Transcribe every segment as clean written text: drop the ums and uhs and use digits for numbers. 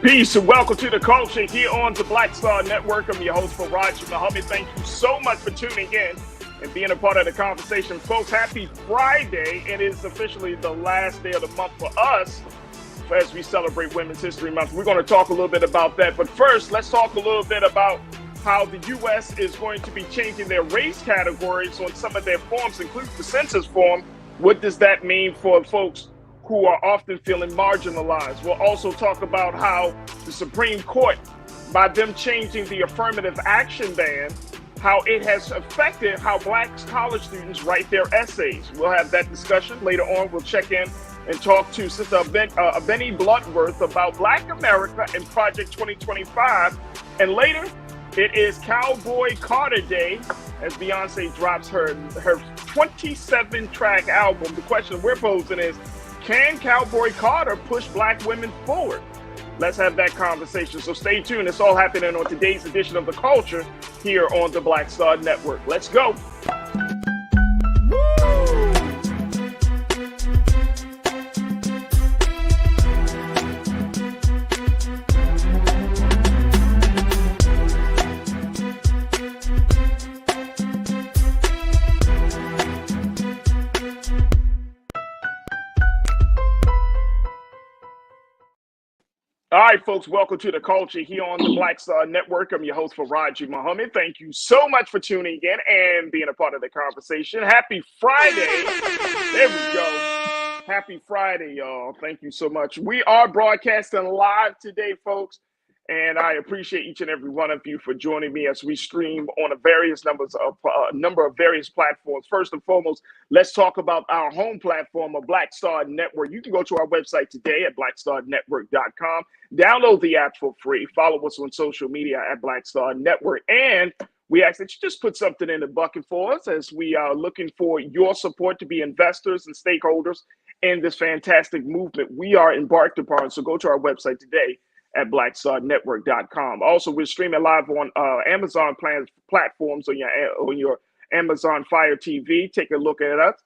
Peace and welcome to the culture here on the Black Star Network. I'm your host, Farajii. Thank you so much for tuning in and being a part of the conversation. Folks, happy Friday. It is officially the last day of the month for us as we celebrate Women's History Month. We're going to talk a little bit about that. But first, let's talk a little bit about how the U.S. is going to be changing their race categories on some of their forms, including the census form. What does that mean for folks who are often feeling marginalized? We'll also talk about how the Supreme Court, by them changing the affirmative action ban, how it has affected how Black college students write their essays. We'll have that discussion later on. We'll check in and talk to Sister Benny Bloodworth about Black America and Project 2025. And later, it is Cowboy Carter Day as Beyonce drops her 27-track album. The question we're posing is, can Cowboy Carter push Black women forward? Let's have that conversation. So stay tuned. It's all happening on today's edition of The Culture here on the Black Star Network. Let's go. All right, folks, welcome to The Culture here on the Black Star Network. I'm your host, Farajii. Thank you so much for tuning in and being a part of the conversation. Happy Friday. There we go. Happy Friday, y'all. Thank you so much. We are broadcasting live today, folks, and I appreciate each and every one of you for joining me as we stream on a number of various platforms. First and foremost, let's talk about our home platform, a Black Star Network. You can go to our website today at blackstarnetwork.com. Download the app for free. Follow us on social media at Black Star Network. And we ask that you just put something in the bucket for us as we are looking for your support to be investors and stakeholders in this fantastic movement we are embarked upon. So go to our website today at blackstarnetwork.com. Also, we're streaming live on Amazon platforms on your Amazon Fire TV. Take a look at us.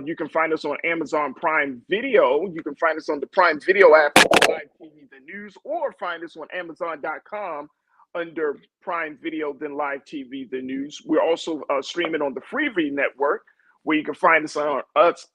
You can find us on Amazon Prime Video. You can find us on the Prime Video app, Live TV, the news, or find us on Amazon.com under Prime Video, then Live TV, the news. We're also streaming on the Freevee network, where you can find us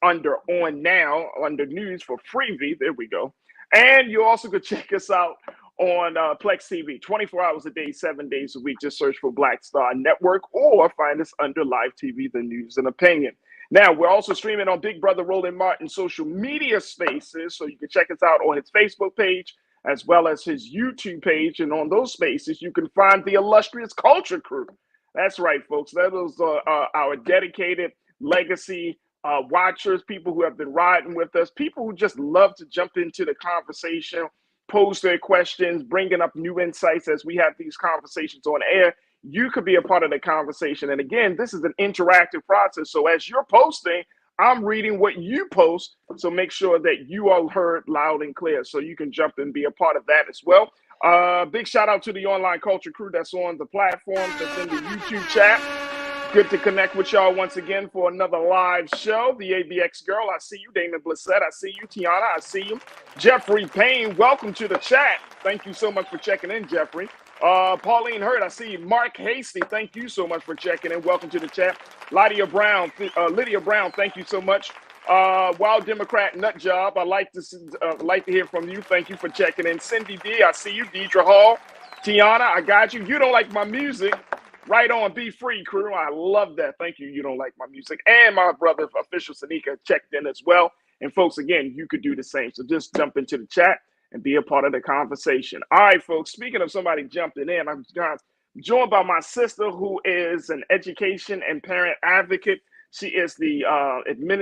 under On Now, under news for Freevee. There we go. And you also could check us out on Plex TV, 24 hours a day, 7 days a week. Just search for Black Star Network or find us under Live TV, the news and opinion. Now, we're also streaming on Big Brother Roland Martin social media spaces, so you can check us out on his Facebook page as well as his YouTube page. And on those spaces, you can find the illustrious Culture Crew. That's right, folks. That is our dedicated legacy watchers, people who have been riding with us, people who just love to jump into the conversation, pose their questions, bringing up new insights as we have these conversations on air. You could be a part of the conversation. And again, this is an interactive process. So as you're posting, I'm reading what you post. So make sure that you are heard loud and clear so you can jump and be a part of that as well. Big shout out to the online culture crew that's on the platform, that's in the YouTube chat. Good to connect with y'all once again for another live show. The ABX girl, I see you. Damon Blissett, I see you. Tiana, I see you. Jeffrey Payne, welcome to the chat. Thank you so much for checking in, Jeffrey. Pauline Hurt, I see you. Mark Hasty, thank you so much for checking in. Welcome to the chat. Lydia Brown, thank you so much. Wild Democrat Nut Job, I like to hear from you. Thank you for checking in. Cindy D, I see you. Deidre Hall, Tiana, I got you. You don't like my music. Right on, be free, crew. I love that. Thank you. You don't like my music. And my brother, Official Sanika, checked in as well. And folks, again, you could do the same. So just jump into the chat and be a part of the conversation. All right, folks, speaking of somebody jumping in, I'm joined by my sister, who is an education and parent advocate. She is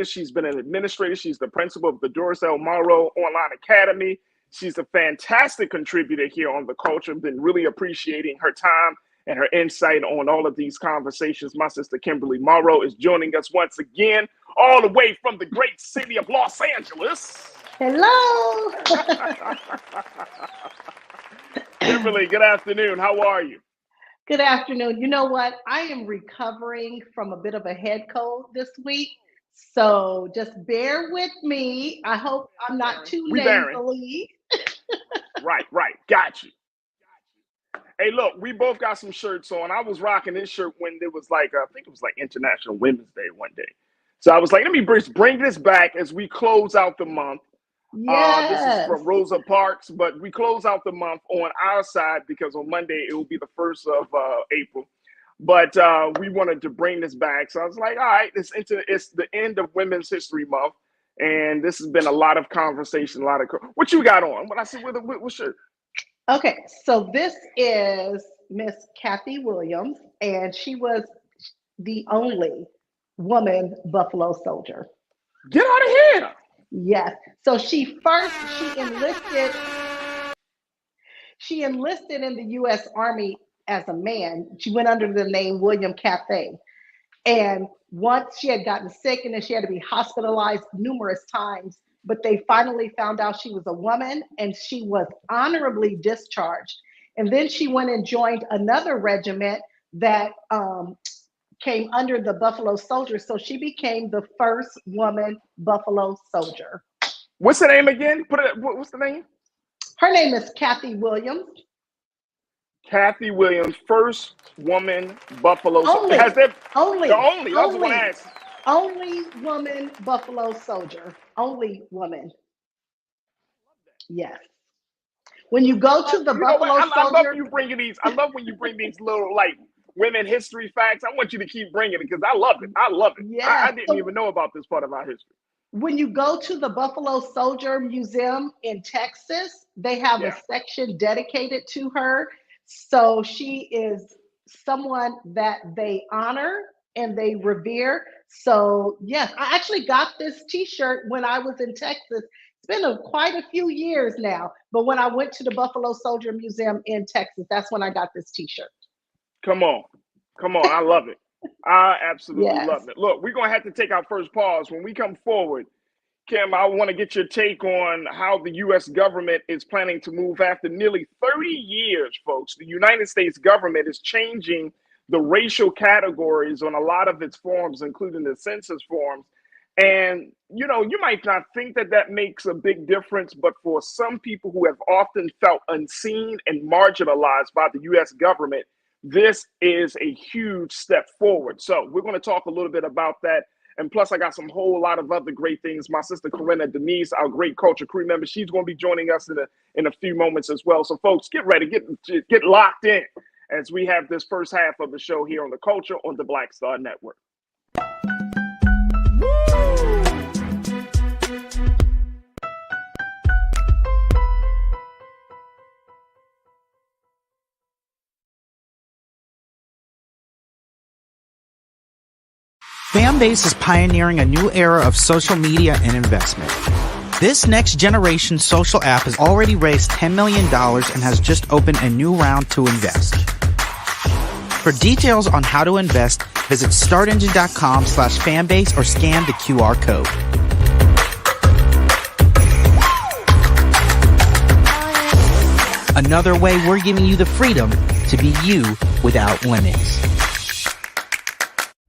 she's been an administrator. She's the principal of the Dorsell Monroe Online Academy. She's a fantastic contributor here on The Culture. I've been really appreciating her time and her insight on all of these conversations. My sister Kimberly Morrow is joining us once again, all the way from the great city of Los Angeles. Hello. Kimberly, good afternoon. How are you? Good afternoon. You know what? I am recovering from a bit of a head cold this week. So just bear with me. I hope I'm not too nasally. Right. Got you. Hey, look, we both got some shirts on. I was rocking this shirt when it was like, I think it was like International Women's Day one day. So I was like, let me bring this back as we close out the month. This is from Rosa Parks, but we close out the month on our side because on Monday it will be the 1st of April. But we wanted to bring this back. So I was like, all right, it's the end of Women's History Month. And this has been a lot of conversation, what you got on? What I said, what shirt? Okay, so this is Miss Kathy Williams, and she was the only woman Buffalo Soldier. Get out of here! Yes. So she enlisted in the U.S. Army as a man. She went under the name William Cathay. And once she had gotten sick and then she had to be hospitalized numerous times, but they finally found out she was a woman and she was honorably discharged. And then she went and joined another regiment that came under the Buffalo Soldiers. So she became the first woman Buffalo Soldier. What's the name again? What's the name? Her name is Kathy Williams. Kathy Williams, first woman Buffalo Soldier. Only. That's what I asked. Only woman Buffalo Soldier. Only woman. Yes. When you go to the Buffalo Soldier. I love when you bring these little like women history facts. I want you to keep bringing it because I love it. Yeah. I didn't even know about this part of our history. When you go to the Buffalo Soldier Museum in Texas, they have a section dedicated to her. So she is someone that they honor and they revere. So yes, I actually got this T-shirt when I was in Texas. It's been quite a few years now, but when I went to the Buffalo Soldier Museum in Texas, that's when I got this T-shirt. Come on, I love it. I absolutely love it. Look, we're gonna have to take our first pause. When we come forward, Kim, I want to get your take on how the U.S. government is planning to move after nearly 30 years, folks. The United States government is changing the racial categories on a lot of its forms, including the census forms. And, you might not think that makes a big difference, but for some people who have often felt unseen and marginalized by the U.S. government, this is a huge step forward. So we're going to talk a little bit about that. And plus, I got some whole lot of other great things. My sister, Corinna Denise, our great culture crew member, she's going to be joining us in a few moments as well. So, folks, get ready, get locked in as we have this first half of the show here on The Culture on the Black Star Network. Fanbase is pioneering a new era of social media and investment. This next generation social app has already raised $10 million and has just opened a new round to invest. For details on how to invest, visit startengine.com/fanbase or scan the QR code. Another way we're giving you the freedom to be you without limits.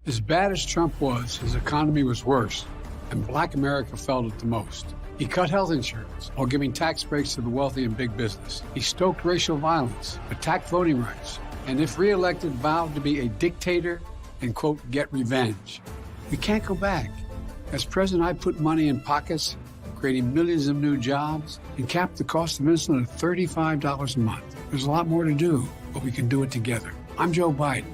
As bad as Trump was, his economy was worse, and Black America felt it the most. He cut health insurance while giving tax breaks to the wealthy and big business. He stoked racial violence, attacked voting rights, and if reelected, vowed to be a dictator and, quote, get revenge. We can't go back. As president, I put money in pockets, creating millions of new jobs, and capped the cost of insulin at $35 a month. There's a lot more to do, but we can do it together. I'm Joe Biden,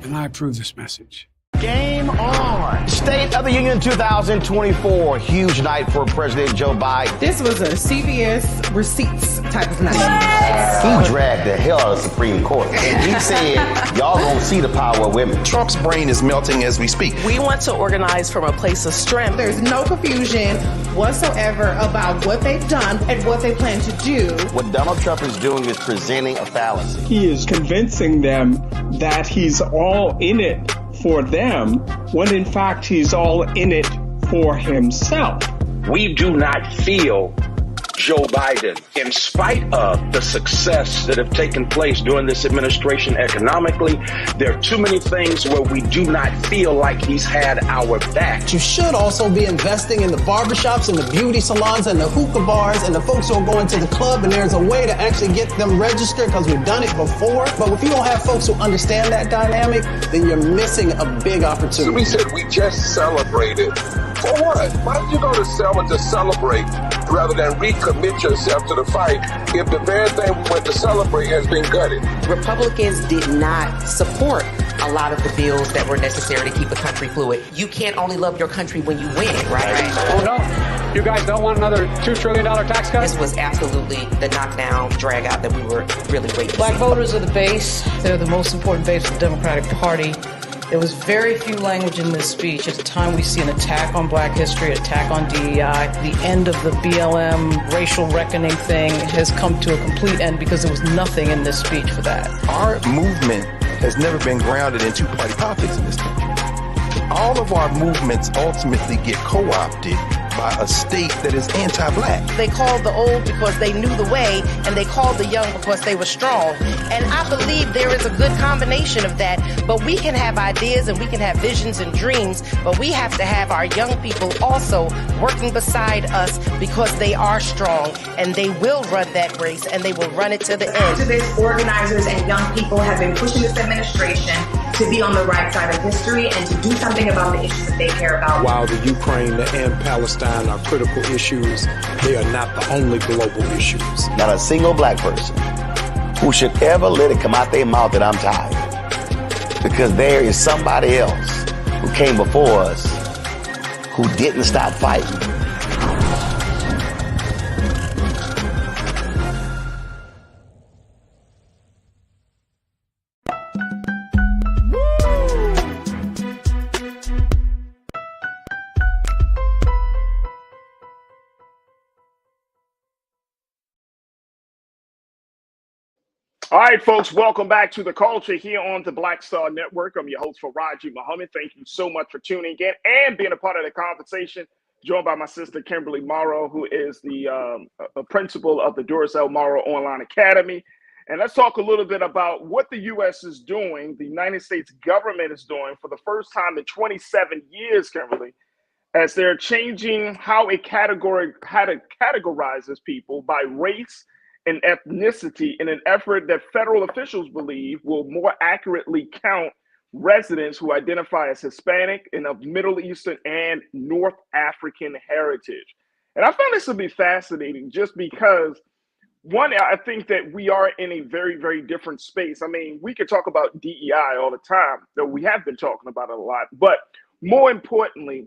and I approve this message. Game on. State of the Union 2024. Huge night for President Joe Biden. This was a CVS receipts type of night. He dragged the hell out of the Supreme Court. And he said, y'all gonna see the power of women. Trump's brain is melting as we speak. We want to organize from a place of strength. There's no confusion whatsoever about what they've done and what they plan to do. What Donald Trump is doing is presenting a fallacy. He is convincing them that he's all in it for them, when in fact he's all in it for himself. We do not feel Joe Biden, in spite of the success that have taken place during this administration economically, there are too many things where we do not feel like he's had our back. You should also be investing in the barbershops and the beauty salons and the hookah bars and the folks who are going to the club, and there's a way to actually get them registered because we've done it before. But if you don't have folks who understand that dynamic, then you're missing a big opportunity. So we said we just celebrated. For what? Why don't you go to Selma to celebrate rather than recommit yourself to the fight if the very thing we went to celebrate has been gutted? Republicans did not support a lot of the bills that were necessary to keep the country fluid. You can't only love your country when you win, right? Oh no, you guys don't want another $2 trillion tax cut? This was absolutely the knockdown, drag out that we were really waiting. Black voters are the base. They're the most important base of the Democratic Party. There was very few language in this speech. At the time, we see an attack on Black history, attack on DEI. The end of the BLM racial reckoning thing has come to a complete end because there was nothing in this speech for that. Our movement has never been grounded in two-party politics in this country. All of our movements ultimately get co-opted by a state that is anti-Black. They called the old because they knew the way, and they called the young because they were strong. And I believe there is a good combination of that, but we can have ideas and we can have visions and dreams, but we have to have our young people also working beside us because they are strong and they will run that race and they will run it to the end. Activists, organizers, and young people have been pushing this administration to be on the right side of history and to do something about the issues that they care about. While the Ukraine and Palestine are critical issues, they are not the only global issues. Not a single Black person who should ever let it come out their mouth that I'm tired. Because there is somebody else who came before us who didn't stop fighting. All right, folks, welcome back to The Culture here on the Black Star Network. I'm your host, Farajii Muhammad. Thank you so much for tuning in and being a part of the conversation. Joined by my sister, Kimberly Morrow, who is the principal of the Duracell Morrow Online Academy. And let's talk a little bit about what the U.S. is doing, the United States government is doing for the first time in 27 years, Kimberly, as they're changing how it categorizes people by race and ethnicity in an effort that federal officials believe will more accurately count residents who identify as Hispanic and of Middle Eastern and North African heritage. And I found this to be fascinating just because, one, I think that we are in a very, very different space. I mean, we could talk about DEI all the time, though we have been talking about it a lot. But more importantly,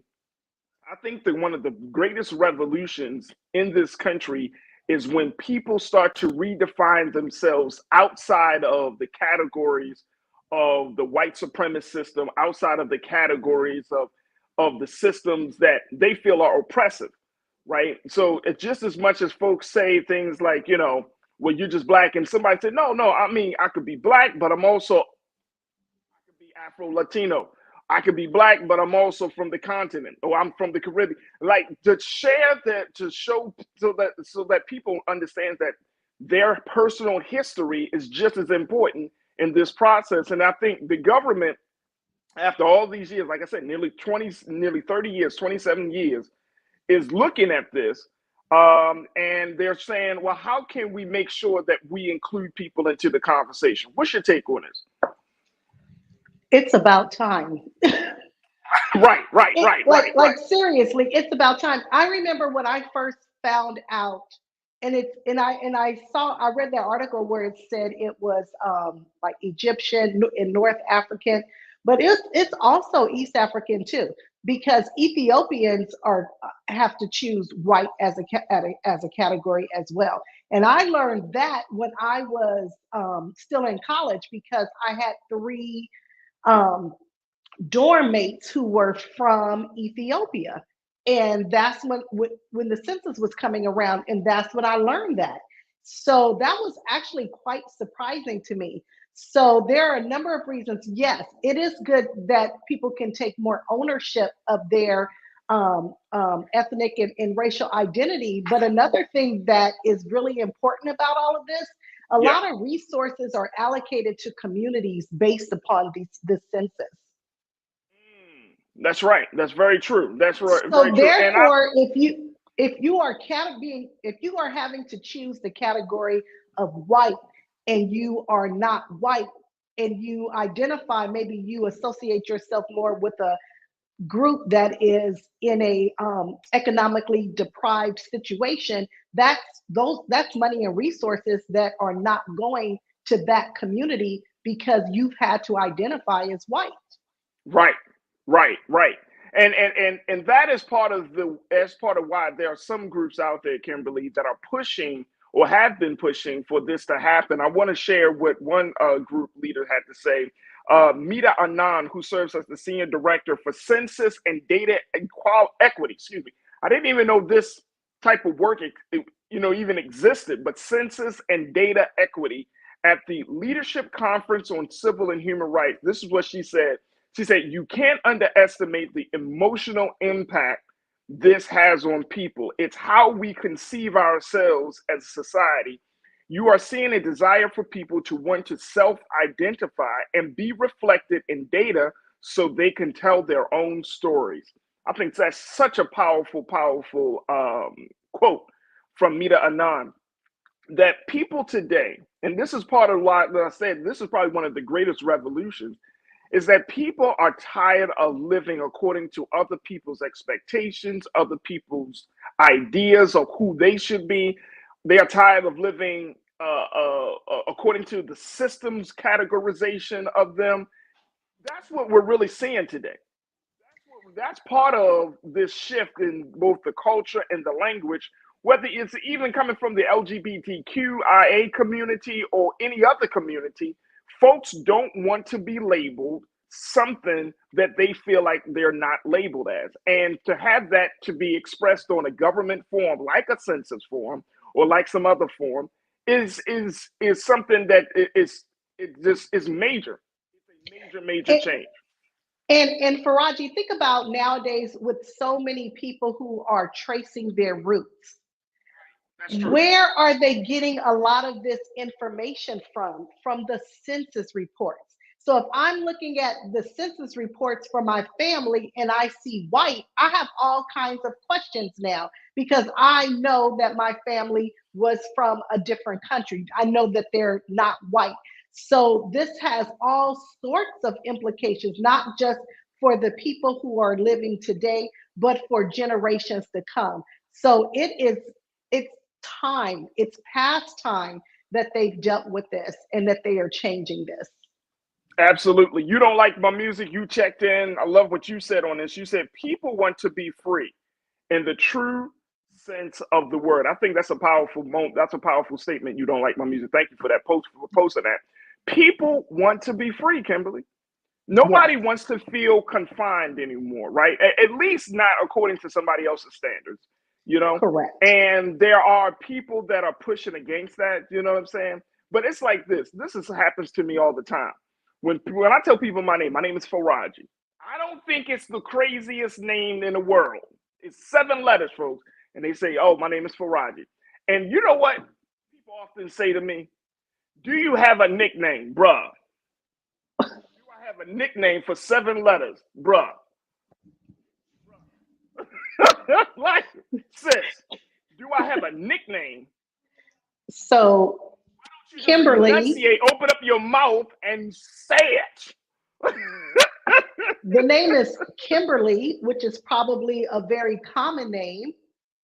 I think that one of the greatest revolutions in this country is when people start to redefine themselves outside of the categories of the white supremacist system, outside of the categories of the systems that they feel are oppressive, right? So it's just as much as folks say things like, you know, well, you're just Black, and somebody said, no, I mean, I could be Black, but I could be Afro-Latino. I could be Black, but I'm also from the continent, or I'm from the Caribbean. Like, to share that, to show so that people understand that their personal history is just as important in this process. And I think the government, after all these years, like I said, nearly 30 years, 27 years, is looking at this, and they're saying, well, how can we make sure that we include people into the conversation? What's your take on this? It's about time. Right. Like seriously, it's about time. I remember when I first found out, and I read that article where it said it was like Egyptian and North African, but it's also East African too, because Ethiopians have to choose white as a category as well. And I learned that when I was still in college, because I had 3 dorm mates who were from Ethiopia. And that's when the census was coming around, and that's when I learned that. So that was actually quite surprising to me. So there are a number of reasons. Yes, it is good that people can take more ownership of their ethnic and racial identity. But another thing that is really important about all of this, a lot of resources are allocated to communities based upon this census. That's right. That's very true. That's right. Very So true. therefore, if you are having to choose the category of white and you are not white and you identify, maybe you associate yourself more with a group that is in a economically deprived situation, that's money and resources that are not going to that community because you've had to identify as white. Right, right. And that is part of why there are some groups out there, Kimberly, that are pushing or have been pushing for this to happen. I want to share what one group leader had to say. Mita Anand, who serves as the senior director for census and data equity. Excuse me. I didn't even know this type of work even existed, but census and data equity at the Leadership Conference on Civil and Human Rights. This is what she said. She said, you can't underestimate the emotional impact this has on people. It's how we conceive ourselves as a society. You are seeing a desire for people to want to self-identify and be reflected in data so they can tell their own stories. I think that's such a powerful quote from Mita Anand, that people today, and this is part of why I said this is probably one of the greatest revolutions, is that people are tired of living according to other people's expectations, other people's ideas of who they should be. They are tired of living according to the system's categorization of them. That's what we're really seeing today. That's part of this shift in both the culture and the language, whether it's even coming from the LGBTQIA community or any other community. Folks don't want to be labeled something that they feel like they're not labeled as. And to have that to be expressed on a government form, like a census form or like some other form, is something that is major. It's a major change. And Farajii, think about nowadays with so many people who are tracing their roots. Where are they getting a lot of this information from? From the census reports. So if I'm looking at the census reports for my family and I see white, I have all kinds of questions now because I know that my family was from a different country. I know that they're not white. So this has all sorts of implications, not just for the people who are living today, but for generations to come. So it's past time that they've dealt with this and that they are changing this. Absolutely. You don't like my music, you checked in. I love what you said on this. You said people want to be free in the true sense of the word. I think that's a powerful moment. That's a powerful statement. You don't like my music. Thank you for that for posting that. People want to be free, Kimberly. Nobody wants to feel confined anymore, right? At least not according to somebody else's standards, Correct. And there are people that are pushing against that, you know what I'm saying? But it's like this happens to me all the time. When I tell people my name is Farajii. I don't think it's the craziest name in the world. It's 7 letters, folks. And they say, oh, my name is Farajii. And you know what people often say to me? Do you have a nickname, bruh? Do I have a nickname for 7 letters, bruh? Like, sis, do I have a nickname? So, Kimberly, enunciate, open up your mouth and say it. The name is Kimberly, which is probably a very common name.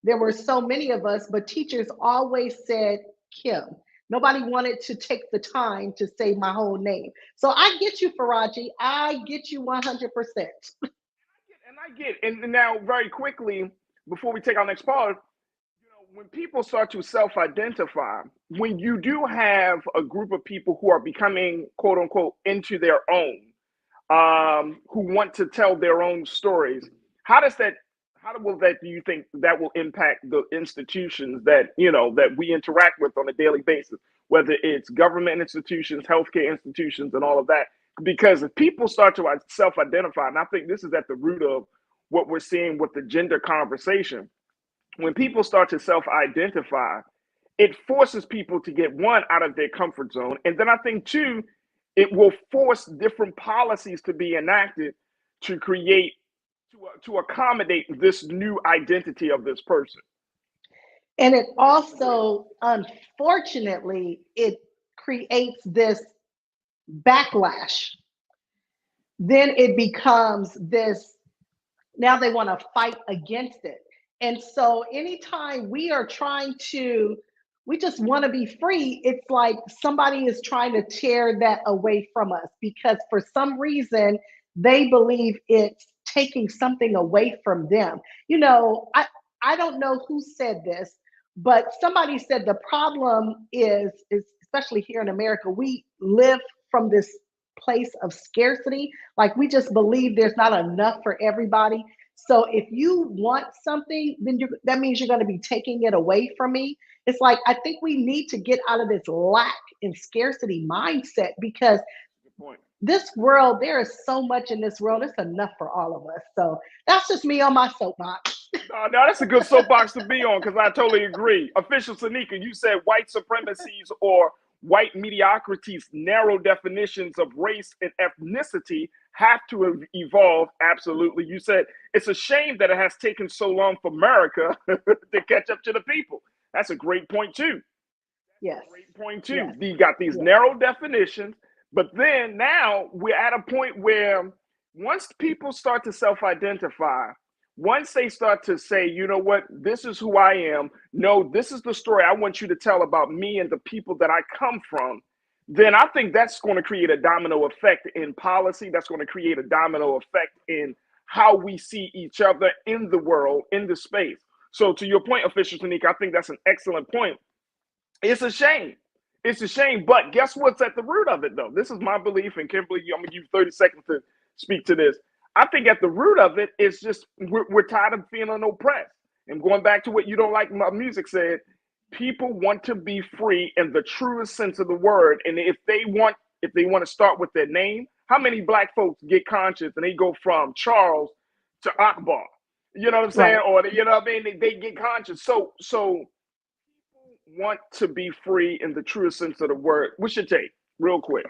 There were so many of us, but teachers always said Kim. Nobody wanted to take the time to say my whole name. So I get you, Farajii. I get you 100%. And now very quickly, before we take our next part, when people start to self-identify, when you do have a group of people who are becoming, quote unquote, into their own, who want to tell their own stories, how do you think that will impact the institutions that we interact with on a daily basis, whether it's government institutions, healthcare institutions, and all of that? Because if people start to self-identify, and I think this is at the root of what we're seeing with the gender conversation. When people start to self-identify, it forces people to get one out of their comfort zone. And then I think two, it will force different policies to be enacted to create, to accommodate this new identity of this person. And it also, unfortunately, it creates this backlash. Then it becomes this, now they want to fight against it. And so anytime we are trying to, we just want to be free, it's like somebody is trying to tear that away from us because for some reason they believe it's taking something away from them. You know, I don't know who said this, but somebody said the problem is especially here in America, we live from this place of scarcity. Like we just believe there's not enough for everybody. So if you want something, then that means you're going to be taking it away from me. It's like, I think we need to get out of this lack and scarcity mindset because this world, there is so much in this world. It's enough for all of us. So that's just me on my soapbox. No, that's a good soapbox to be on because I totally agree. Official Sanika, you said white supremacies or white mediocrity's narrow definitions of race and ethnicity have to evolve. Absolutely. You said it's a shame that it has taken so long for America to catch up to the people. That's a great point too. Yes. Great point too. Yes. You got these narrow definitions, but then now we're at a point where once people start to self-identify, once they start to say, you know what, this is who I am. No, this is the story I want you to tell about me and the people that I come from. Then I think that's going to create a domino effect in policy. That's going to create a domino effect in how we see each other in the world, in the space. So to your point, Official Tanika, I think that's an excellent point. It's a shame. It's a shame. But guess what's at the root of it, though? This is my belief. And Kimberly, I'm going to give you 30 seconds to speak to this. I think at the root of it is just we're tired of feeling oppressed. And going back to what You Don't Like My Music said, people want to be free in the truest sense of the word. And if they want to start with their name, how many black folks get conscious and they go from Charles to Akbar? You know what I'm saying? Right. Or you know what I mean? They get conscious. So people want to be free in the truest sense of the word. What's your take, real quick?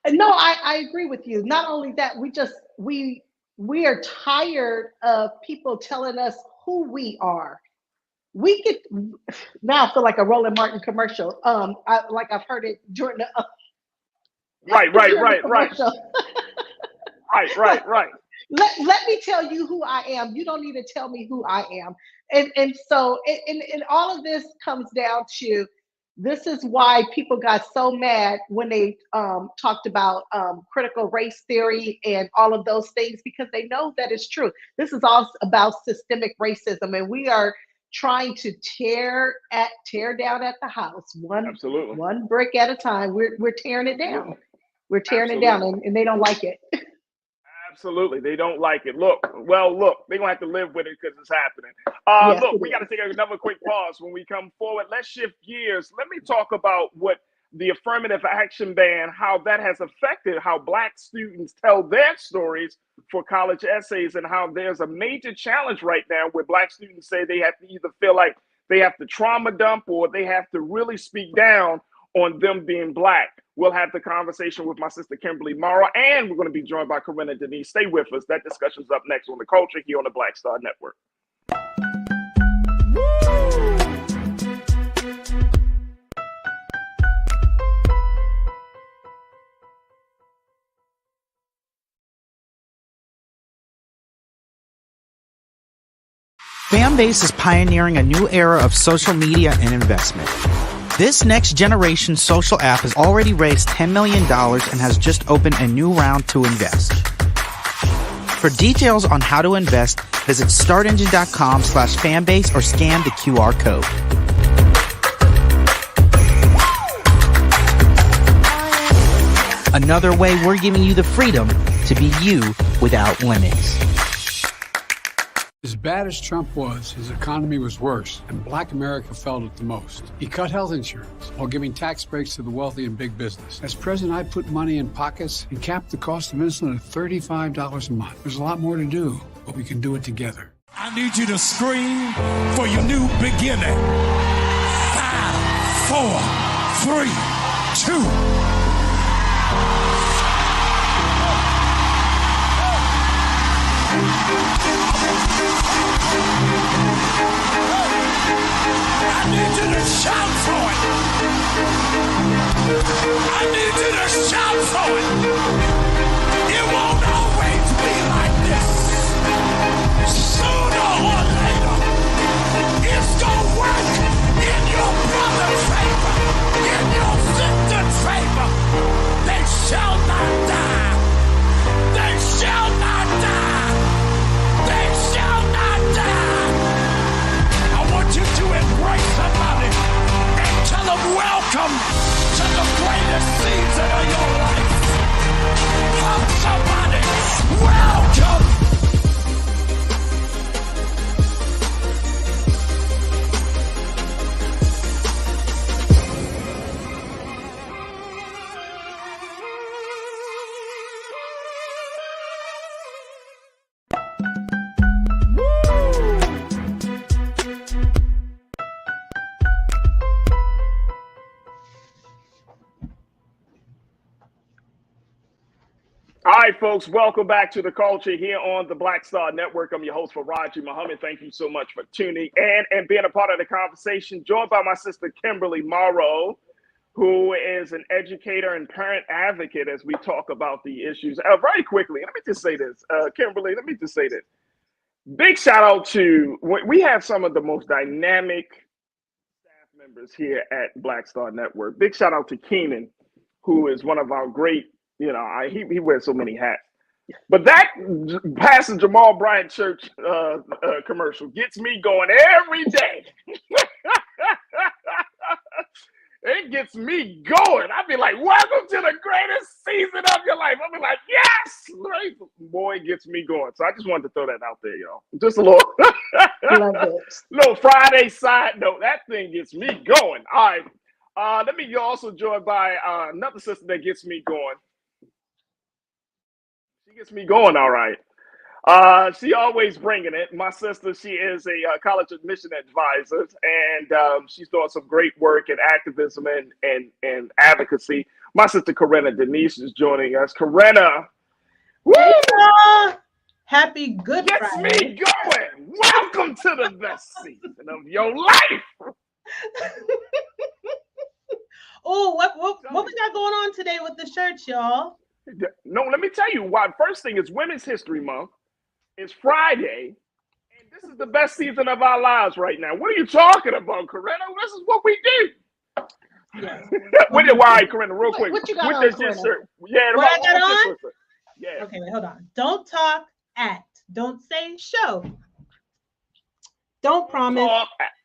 No, I agree with you. Not only that, we are tired of people telling us who we are. We get now I feel like a Roland Martin commercial. I've heard it during the right. Let me tell you who I am. You don't need to tell me who I am. And so all of this comes down to, this is why people got so mad when they talked about critical race theory and all of those things, because they know that it's true. This is all about systemic racism, and we are trying to tear down at the house one brick at a time. We're tearing it down. We're tearing it down, and they don't like it. Absolutely. They don't like it. Look, they're going to have to live with it because it's happening. Look, we got to take another quick pause when we come forward. Let's shift gears. Let me talk about what the affirmative action ban, how that has affected how Black students tell their stories for college essays, and how there's a major challenge right now where Black students say they have to either feel like they have to trauma dump or they have to really speak down on them being Black. We'll have the conversation with my sister Kimberly Mara, and we're going to be joined by Corinna Denise. Stay with us. That discussion's up next on The Culture here on the Black Star Network. Fanbase is pioneering a new era of social media and investment. This next generation social app has already raised $10 million and has just opened a new round to invest. For details on how to invest, visit startengine.com/fanbase or scan the QR code. Another way we're giving you the freedom to be you without limits. As bad as Trump was, his economy was worse, and Black America felt it the most. He cut health insurance while giving tax breaks to the wealthy and big business. As president, I put money in pockets and capped the cost of insulin at $35 a month. There's a lot more to do. but we can do it together. I need you to scream for your new beginning. 5, 4, 3, 2. I need you to shout for it. I need you to shout for it. It won't always be like this. Sooner or later, it's gonna work in your brother's favor, in your sister's favor. They shall not die. They shall not die. They shall not die. I want you to embrace somebody and tell them welcome to the greatest season of your life. Hug somebody, welcome. All right, folks, welcome back to The Culture here on the Black Star Network. I'm your host, Farajii Muhammad. Thank you so much for tuning in and being a part of the conversation. Joined by my sister, Kimberly Morrow, who is an educator and parent advocate as we talk about the issues. Very quickly, let me just say this. Kimberly, let me just say this. Big shout out to, we have some of the most dynamic staff members here at Black Star Network. Big shout out to Keenan, who is one of our great, he wears so many hats. But that Pastor Jamal Bryant Church commercial gets me going every day. It gets me going. I be like, welcome to the greatest season of your life. I be like, yes! Right? Boy, it gets me going. So I just wanted to throw that out there, y'all. Just a little, little Friday side note. That thing gets me going. All right. Let me also joined by another sister that gets me going. She gets me going, all right. She always bringing it. My sister, she is a college admission advisor, and she's doing some great work in activism and advocacy. My sister, Corinna Denise, is joining us. Corinna, woo! Hey, happy Good Gets Friday. me going. Welcome to the best season of your life. Oh, what we got going on today with the shirts, y'all? No, let me tell you why. First thing is Women's History Month. It's Friday, and this is the best season of our lives right now. What are you talking about, Corinna? This is what we do. Yeah. All right, Corinna, real quick. What you got with on, this Corinna? shirt? Yeah, What I got on? Yeah. Okay, wait, hold on. Don't talk, act. Don't say show. Don't promise,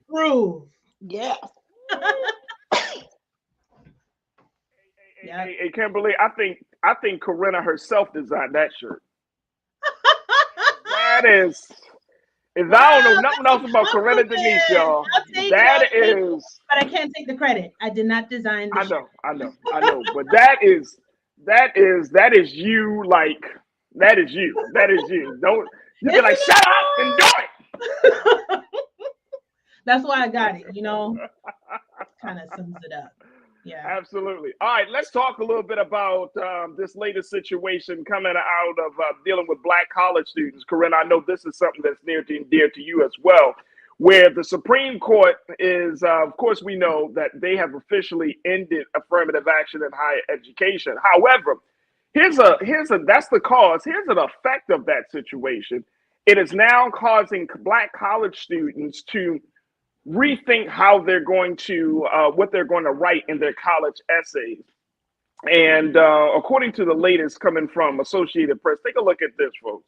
prove. Yeah. Hey, Kimberly, I think Corinna herself designed that shirt. That is, if I don't know nothing else about Corinna Denise, y'all, that is. But I can't take the credit. I did not design the shirt. I know. But that is you. Like that is you. Don't you be like, shut up and do it. That's why I got it. Kind of sums it up. Yeah, absolutely. All right, let's talk a little bit about this latest situation coming out of dealing with Black college students. Corinna, I know this is something that's near and dear to you as well, where the Supreme Court is, of course, we know that they have officially ended affirmative action in higher education. However, that's the cause. Here's an effect of that situation. It is now causing Black college students to rethink how they're going to what they're going to write in their college essays. And according to the latest coming from Associated Press, take a look at this, folks.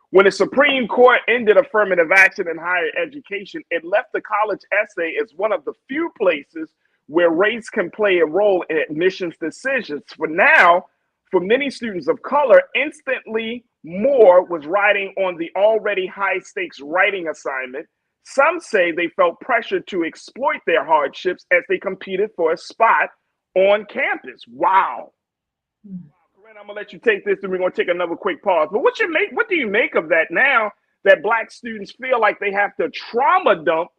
When the Supreme Court ended affirmative action in higher education, it left the college essay as one of the few places where race can play a role in admissions decisions. For now, for many students of color, instantly more was riding on the already high stakes writing assignment. Some say they felt pressured to exploit their hardships as they competed for a spot on campus. Wow. Corinna, I'm gonna let you take this, and we're gonna take another quick pause. But what do you make of that now that black students feel like they have to trauma dump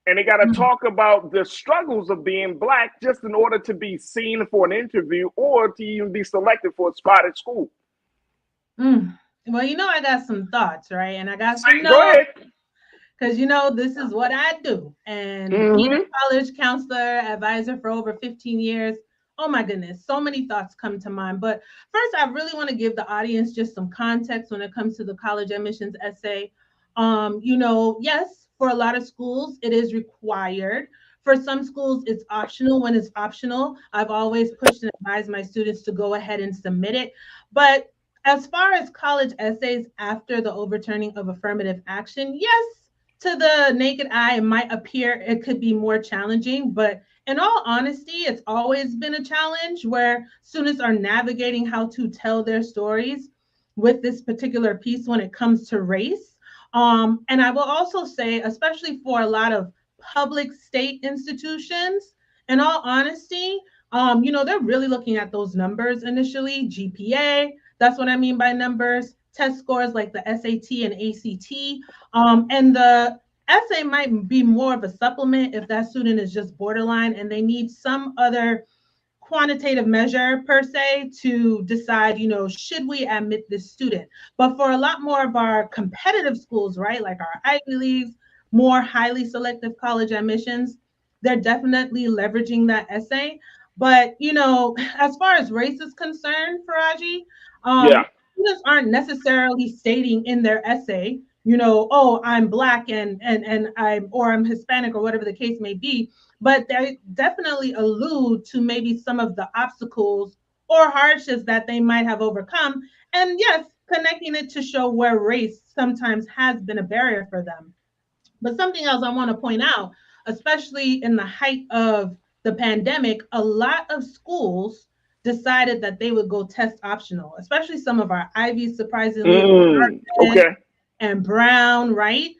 and they got to talk about the struggles of being black just in order to be seen for an interview or to even be selected for a spot at school. Well, you know, I got some thoughts, right? And I got some Go ahead. Because, you know, this is what I do. And being a college counselor, advisor for over 15 years, oh my goodness, so many thoughts come to mind. But first, I really want to give the audience just some context when it comes to the college admissions essay. You know, yes, for a lot of schools, it is required. For some schools, it's optional. When it's optional, I've always pushed and advised my students to go ahead and submit it. But as far as college essays after the overturning of affirmative action, yes, to the naked eye, it might appear it could be more challenging, but in all honesty, it's always been a challenge where students are navigating how to tell their stories with this particular piece when it comes to race. And I will also say, especially for a lot of public state institutions, in all honesty, you know, they're really looking at those numbers initially, GPA, that's what I mean by numbers, test scores like the SAT and ACT, and the essay might be more of a supplement if that student is just borderline and they need some other quantitative measure per se to decide, you know, should we admit this student? But for a lot more of our competitive schools, right, like our Ivy Leagues, more highly selective college admissions, they're definitely leveraging that essay. But, you know, as far as race is concerned, Farajii, students aren't necessarily stating in their essay, you know, oh, I'm Black and I'm Hispanic or whatever the case may be, but they definitely allude to maybe some of the obstacles or hardships that they might have overcome. And yes, connecting it to show where race sometimes has been a barrier for them. But something else I want to point out, especially in the height of the pandemic, a lot of schools decided that they would go test optional, especially some of our Ivies, surprisingly, and Brown, right?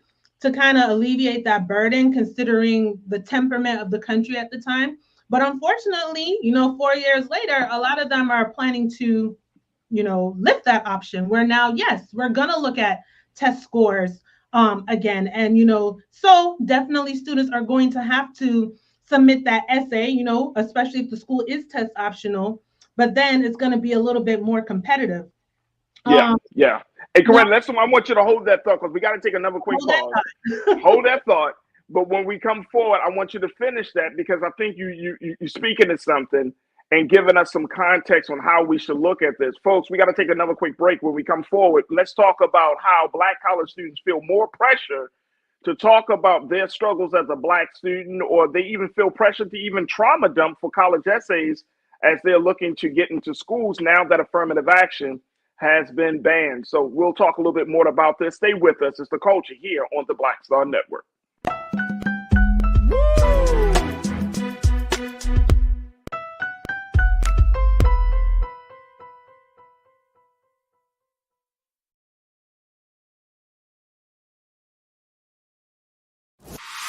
To kind of alleviate that burden, considering the temperament of the country at the time. But unfortunately, you know, 4 years later, a lot of them are planning to, you know, lift that option where now, yes, we're going to look at test scores again. And, you know, so definitely students are going to have to submit that essay, you know, especially if the school is test optional, but then it's going to be a little bit more competitive. Hey, Corinne, I want you to hold that thought because we got to take another quick pause. Hold that thought. But when we come forward, I want you to finish that because I think you're speaking to something and giving us some context on how we should look at this. Folks, we got to take another quick break. When we come forward, let's talk about how Black college students feel more pressure to talk about their struggles as a Black student, or they even feel pressure to even trauma dump for college essays as they're looking to get into schools now that affirmative action has been banned. So we'll talk a little bit more about this. Stay with us. It's The Culture here on the Black Star Network.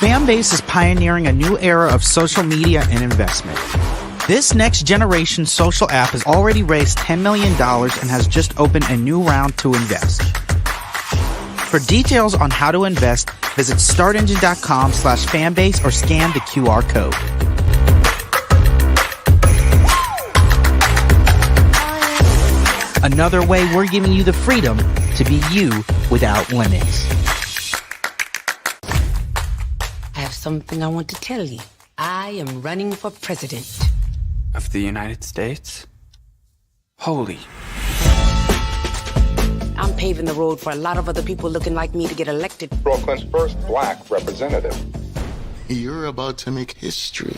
Fanbase is pioneering a new era of social media and investment. This next generation social app has already raised $10 million and has just opened a new round to invest. For details on how to invest, visit startengine.com/fanbase or scan the QR code. Another way we're giving you the freedom to be you without limits. I have something I want to tell you. I am running for president. Of the United States? Holy. I'm paving the road for a lot of other people looking like me to get elected. Brooklyn's first Black representative. You're about to make history.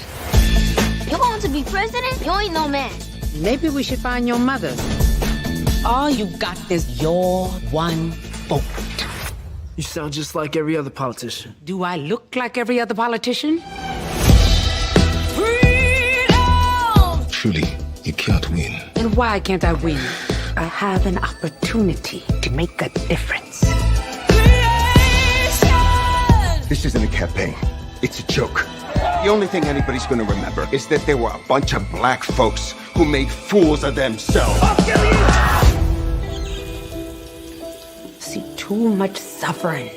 You want to be president? You ain't no man. Maybe we should find your mother. All you got is your one vote. You sound just like every other politician. Do I look like every other politician? Truly, you can't win. And why can't I win? I have an opportunity to make a difference. This isn't a campaign. It's a joke. The only thing anybody's gonna remember is that there were a bunch of Black folks who made fools of themselves. See, too much suffering.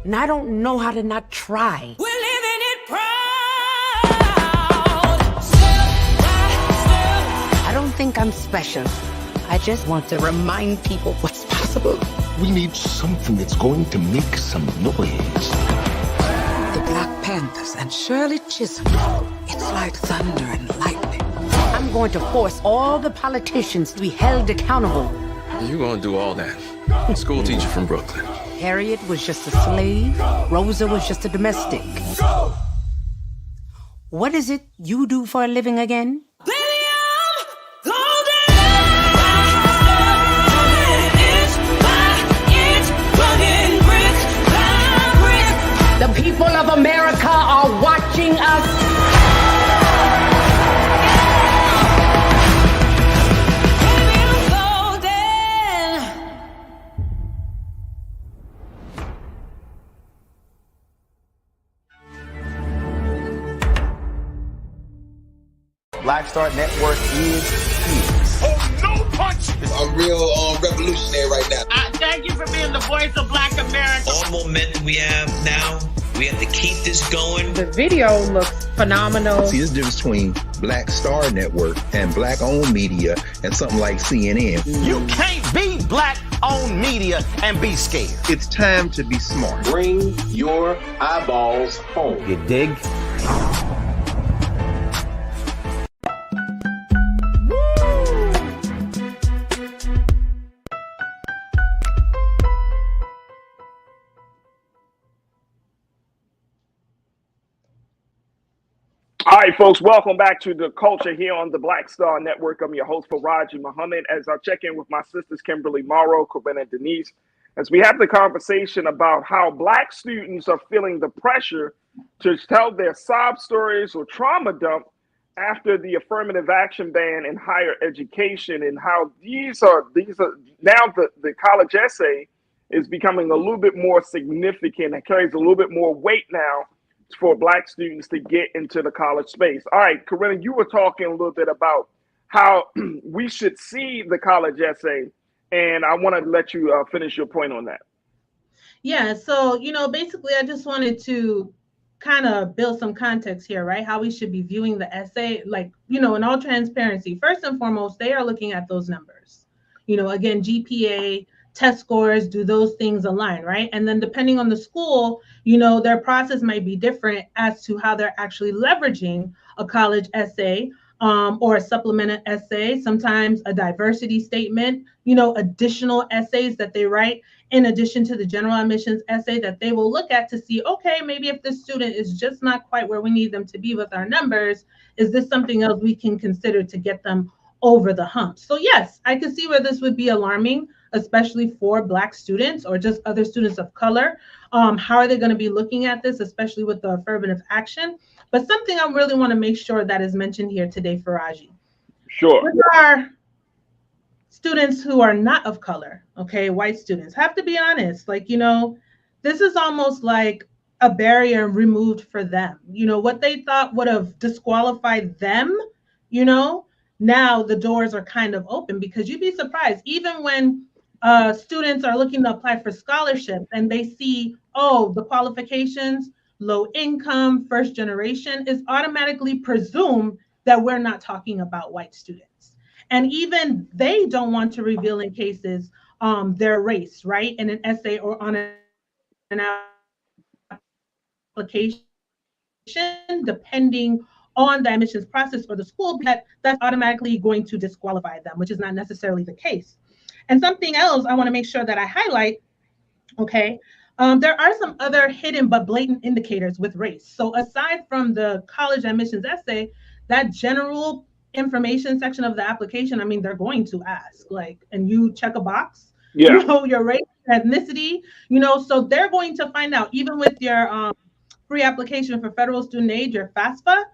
And I don't know how to not try. We're living it proud. I don't think I'm special. I just want to remind people what's possible. We need something that's going to make some noise. The Black Panthers and Shirley Chisholm. It's like thunder and lightning. I'm going to force all the politicians to be held accountable. You're gonna do all that. School teacher from Brooklyn. Harriet was just a slave. Rosa was just a domestic. What is it you do for a living again? The people of America are watching us. Black Star Network is here. Oh, no punch! I'm real revolutionary right now. Thank you for being the voice of Black America. All momentum we have now, we have to keep this going. The video looks phenomenal. See, there's a difference between Black Star Network and black-owned media and something like CNN. You can't be black-owned media and be scared. It's time to be smart. Bring your eyeballs home. You dig? All right, folks, welcome back to The Culture here on the Black Star Network. I'm your host, Farajii Muhammad, as I check in with my sisters, Kimberly Morrow, Corinne, and Denise, as we have the conversation about how Black students are feeling the pressure to tell their sob stories or trauma dump after the affirmative action ban in higher education, and how these are now the college essay is becoming a little bit more significant. It carries a little bit more weight now for Black students to get into the college space. All right, Corinne, you were talking a little bit about how we should see the college essay, and I want to let you finish your point on that. Yeah, so, basically I just wanted to kind of build some context here, right? How we should be viewing the essay, like, in all transparency. First and foremost, they are looking at those numbers. Again, GPA, test scores, do those things align, right? And then depending on the school, their process might be different as to how they're actually leveraging a college essay or a supplemental essay, sometimes a diversity statement, additional essays that they write in addition to the general admissions essay that they will look at to see, okay, maybe if this student is just not quite where we need them to be with our numbers, is this something else we can consider to get them over the hump? So yes, I can see where this would be alarming, especially for Black students or just other students of color. How are they going to be looking at this, especially with the affirmative action? But something I really want to make sure that is mentioned here today, Farajii. Sure. With our students who are not of color, okay, white students, have to be honest, this is almost like a barrier removed for them. What they thought would have disqualified them, now the doors are kind of open, because you'd be surprised, even when students are looking to apply for scholarships and they see, the qualifications, low income, first generation, is automatically presumed that we're not talking about white students. And even they don't want to reveal in cases their race, right? In an essay or on an application, depending on the admissions process or the school, that's automatically going to disqualify them, which is not necessarily the case. And something else I want to make sure that I highlight, okay, there are some other hidden but blatant indicators with race. So aside from the college admissions essay, that general information section of the application, they're going to ask, and you check a box, your race, ethnicity, so they're going to find out, even with your free application for federal student aid, your FAFSA,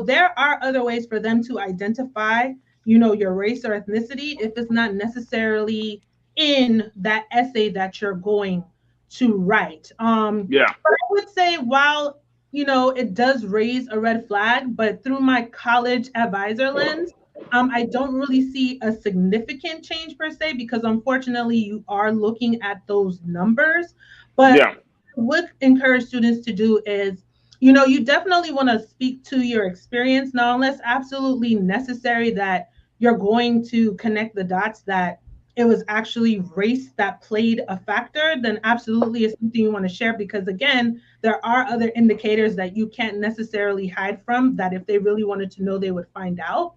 there are other ways for them to identify, your race or ethnicity if it's not necessarily in that essay that you're going to write. But I would say, while, it does raise a red flag, but through my college advisor lens, I don't really see a significant change per se, because unfortunately you are looking at those numbers. But Yeah. what I encourage students to do is, you definitely want to speak to your experience. Now, unless absolutely necessary that you're going to connect the dots that it was actually race that played a factor, then absolutely it's something you want to share, because again, there are other indicators that you can't necessarily hide from, that if they really wanted to know, they would find out.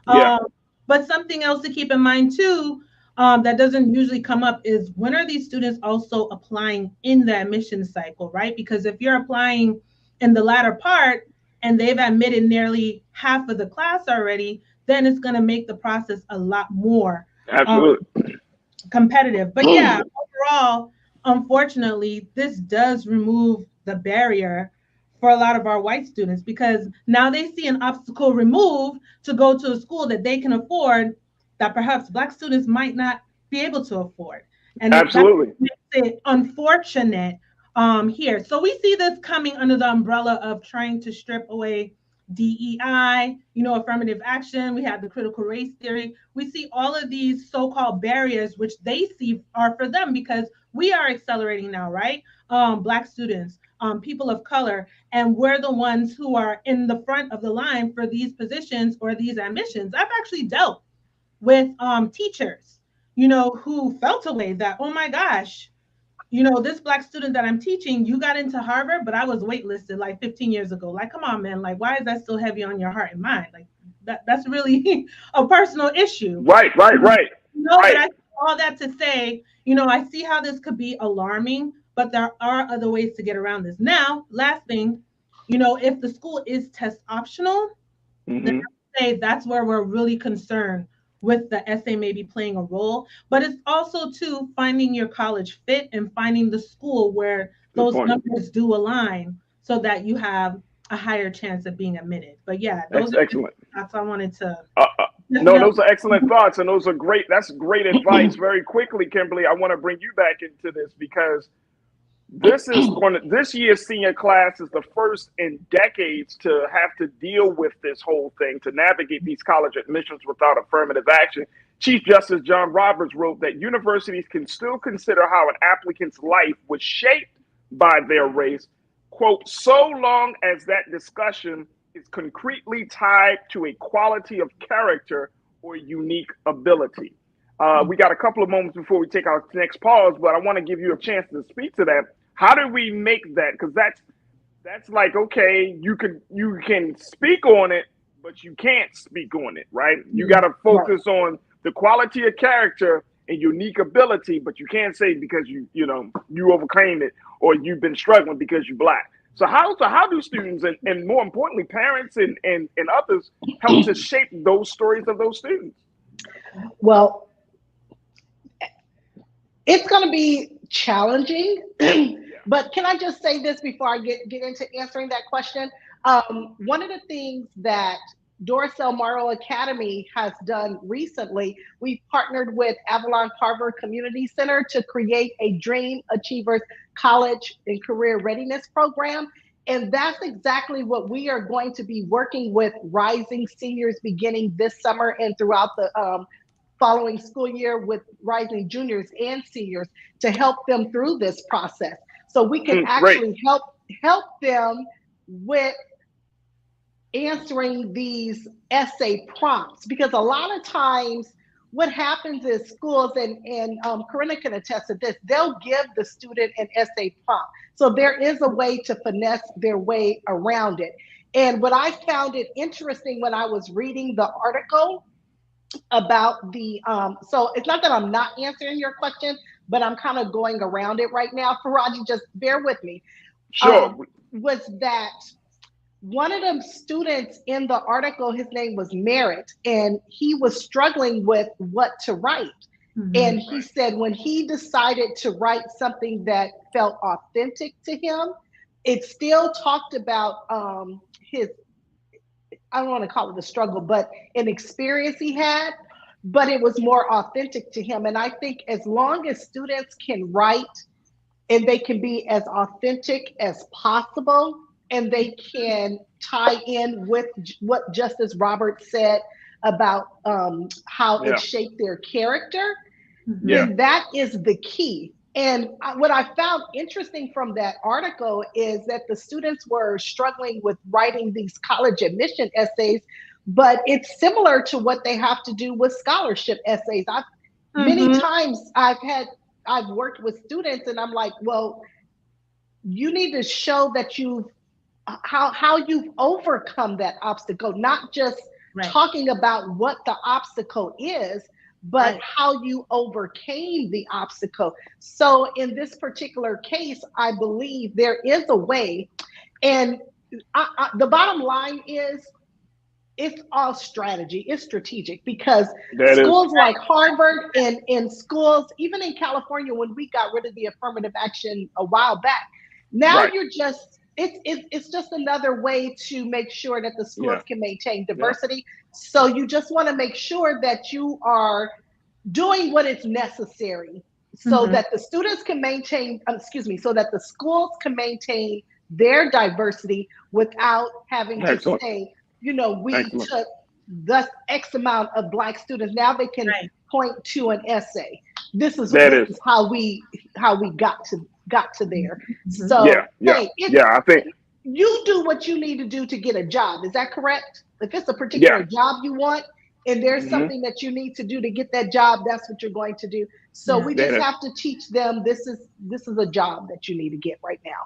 Yeah. But something else to keep in mind too, that doesn't usually come up, is when are these students also applying in the admission cycle, right? Because if you're applying in the latter part and they've admitted nearly half of the class already, then it's going to make the process a lot more Absolutely. competitive. But yeah, overall, unfortunately, this does remove the barrier for a lot of our white students, because now they see an obstacle removed to go to a school that they can afford, that perhaps Black students might not be able to afford. And that Absolutely. makes it unfortunate here. So we see this coming under the umbrella of trying to strip away DEI, affirmative action. We have the critical race theory. We see all of these so-called barriers, which they see are for them, because we are accelerating now, right? Black students, people of color, and we're the ones who are in the front of the line for these positions or these ambitions. I've actually dealt with teachers, who felt a way that, oh my gosh, this Black student that I'm teaching, you got into Harvard, but I was waitlisted like 15 years ago. Like, come on, man. Like, why is that still heavy on your heart and mind? Like, that's really a personal issue. Right. Right. But I Right. all that to say, I see how this could be alarming, but there are other ways to get around this. Now, last thing, if the school is test optional, then I would say that's where we're really concerned with the essay maybe playing a role. But it's also too finding your college fit and finding the school where Good those point. numbers do align, so that you have a higher chance of being admitted. But yeah, those are Excellent. that's I wanted to. No, those are excellent thoughts, and those are great. That's great advice. Very quickly, Kimberly, I want to bring you back into this, because this year's senior class is the first in decades to have to deal with this whole thing, to navigate these college admissions without affirmative action. Chief Justice John Roberts wrote that universities can still consider how an applicant's life was shaped by their race, quote, so long as that discussion is concretely tied to a quality of character or unique ability. We got a couple of moments before we take our next pause, but I want to give you a chance to speak to that. How do we make that? Because that's like, okay, you can speak on it, but you can't speak on it, right? You got to focus on the quality of character and unique ability, but you can't say because you overcame it, or you've been struggling because you're Black. So how do students and more importantly parents and others help to shape those stories of those students? Well, it's going to be challenging, but can I just say this before I get into answering that question? One of the things that Dorcel Morrow Academy has done recently, we've partnered with Avalon Carver Community Center to create a Dream Achievers College and Career Readiness Program. And that's exactly what we are going to be working with rising seniors beginning this summer and throughout the following school year, with rising juniors and seniors, to help them through this process. So we can actually help them with answering these essay prompts, because a lot of times what happens is schools, and Corinna can attest to this, they'll give the student an essay prompt. So there is a way to finesse their way around it. And what I found it interesting when I was reading the article about the, so it's not that I'm not answering your question, but I'm kind of going around it right now. Farajii, just bear with me. Sure. Was that one of the students in the article, his name was Merritt, and he was struggling with what to write. And he said when he decided to write something that felt authentic to him, it still talked about his, I don't want to call it a struggle, but an experience he had, but it was more authentic to him. And I think as long as students can write and they can be as authentic as possible, and they can tie in with what Justice Roberts said about how Yeah. it shaped their character, Yeah. then that is the key. And what I found interesting from that article is that the students were struggling with writing these college admission essays, but it's similar to what they have to do with scholarship essays. Many times I've worked with students and I'm like, well, you need to show that how you've overcome that obstacle, not just talking about what the obstacle is, but how you overcame the obstacle. So in this particular case, I believe there is a way. And the bottom line is, it's all strategy. It's strategic, because schools like Harvard and in schools, even in California, when we got rid of the affirmative action a while back, now you're just, it's just another way to make sure that the schools can maintain diversity. So you just want to make sure that you are doing what is necessary so that the students can maintain, so that the schools can maintain their diversity without having to say, we took thus X amount of Black students. Now they can point to an essay. This is how we got to there. So I think you do what you need to do to get a job. Is that correct? If it's a particular job you want, and there's something that you need to do to get that job, that's what you're going to do. So we just have to teach them this is a job that you need to get right now.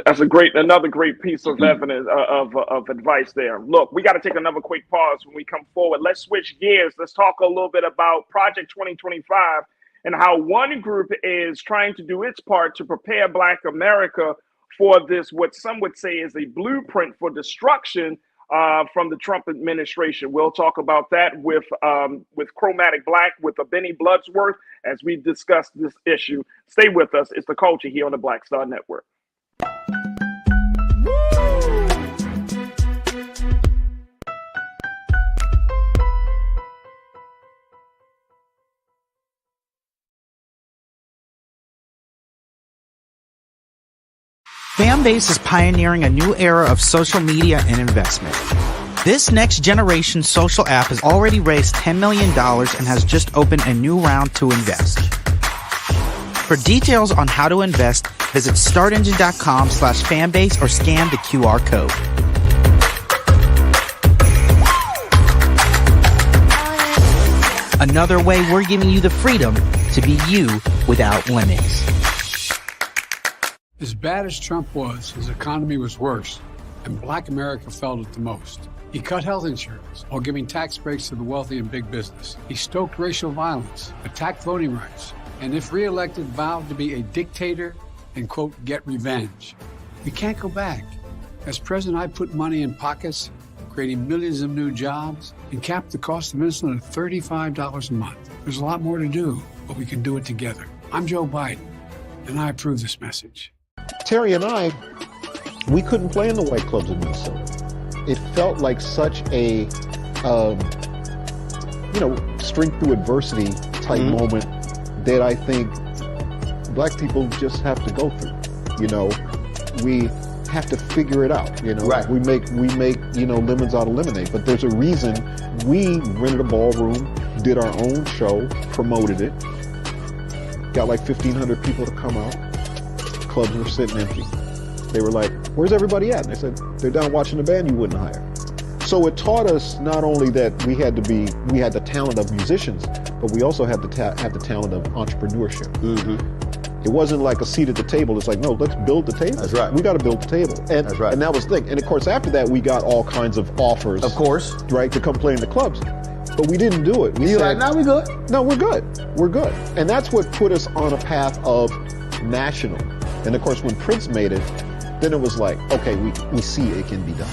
That's another great piece of evidence of advice there. Look, we got to take another quick pause when we come forward. Let's switch gears. Let's talk a little bit about Project 2025 and how one group is trying to do its part to prepare Black America for this, what some would say is a blueprint for destruction from the Trump administration. We'll talk about that with Chromatic Black, with Benny Bloodsworth, as we discuss this issue. Stay with us. It's The Culture here on the Black Star Network. Fanbase is pioneering a new era of social media and investment. This next generation social app has already raised $10 million and has just opened a new round to invest. For details on how to invest, visit startengine.com/fanbase or scan the QR code. Another way we're giving you the freedom to be you without limits. As bad as Trump was, his economy was worse, and Black America felt it the most. He cut health insurance while giving tax breaks to the wealthy and big business. He stoked racial violence, attacked voting rights, and if reelected, vowed to be a dictator and, quote, get revenge. We can't go back. As president, I put money in pockets, creating millions of new jobs, and capped the cost of insulin at $35 a month. There's a lot more to do, but we can do it together. I'm Joe Biden, and I approve this message. Terry and I, we couldn't play in the white clubs in Minnesota. It felt like such a, strength through adversity type moment that I think Black people just have to go through. We have to figure it out. Right. We make lemons out of lemonade. But there's a reason we rented a ballroom, did our own show, promoted it, got like 1,500 people to come out. Clubs were sitting empty. They were like, where's everybody at? And I said, they're down watching the band you wouldn't hire. So it taught us not only that we had the talent of musicians, but we also had have the talent of entrepreneurship. It wasn't like a seat at the table. It's like, no, let's build the table. That's right. We got to build the table. And, That's right. And that was the thing. And of course, after that, we got all kinds of offers. Of course. Right, to come play in the clubs. But we didn't do it. We said, no, we good. No, we're good. We're good. And that's what put us on a path of national. And of course, when Prince made it, then it was like, okay, we see it can be done.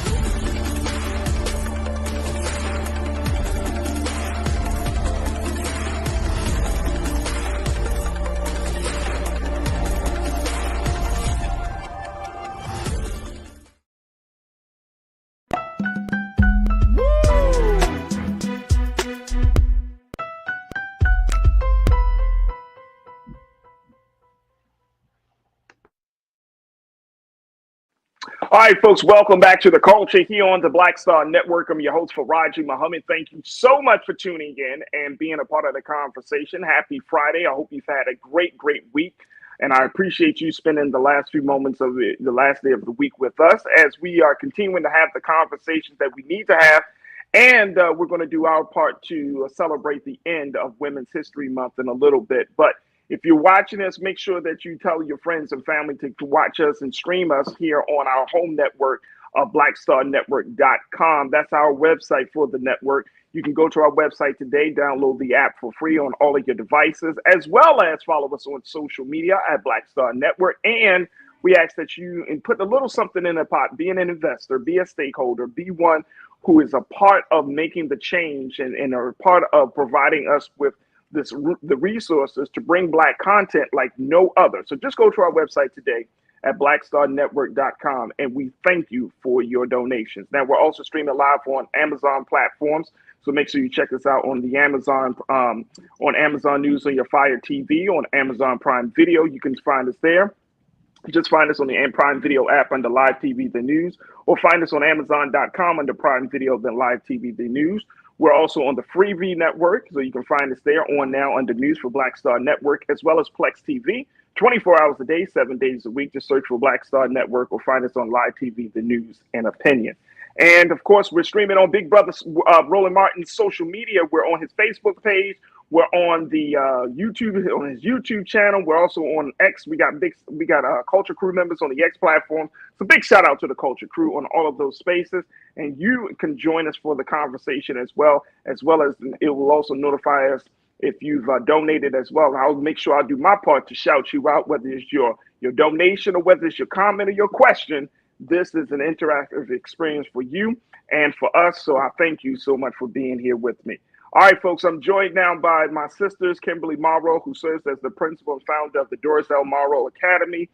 All right, folks, welcome back to The Culture here on the Black Star Network. I'm your host, Farajii Muhammad. Thank you so much for tuning in and being a part of the conversation. Happy Friday. I hope you've had a great week. And I appreciate you spending the last few moments of the last day of the week with us as we are continuing to have the conversations that we need to have. And we're going to do our part to celebrate the end of Women's History Month in a little bit. But if you're watching us, make sure that you tell your friends and family to watch us and stream us here on our home network, blackstarnetwork.com. That's our website for the network. You can go to our website today, download the app for free on all of your devices, as well as follow us on social media at Black Star Network. And we ask that you put a little something in the pot, be an investor, be a stakeholder, be one who is a part of making the change and are part of providing us with the resources to bring Black content like no other. So just go to our website today at blackstarnetwork.com, and we thank you for your donations. Now, we're also streaming live on Amazon platforms, so make sure you check us out on the Amazon News on your Fire TV, on Amazon Prime Video. You can find us there. Just find us on the Prime Video app under Live TV The News, or find us on Amazon.com under Prime Video then Live TV The News. We're also on the Freevee network, so you can find us there on now under News for Black Star Network, as well as Plex TV, 24 hours a day, 7 days a week. Just search for Black Star Network or find us on Live TV, The News and Opinion. And of course, we're streaming on Big Brother Roland Martin's social media. We're on his Facebook page. We're on the on his YouTube channel. We're also on X. We got Culture Crew members on the X platform. So big shout out to the Culture Crew on all of those spaces. And you can join us for the conversation as well as it will also notify us if you've donated as well. I'll make sure I do my part to shout you out, whether it's your donation or whether it's your comment or your question. This is an interactive experience for you and for us. So I thank you so much for being here with me. All right, folks, I'm joined now by my sisters, Kimberly Morrow, who serves as the principal and founder of the Doris L. Morrow Academy.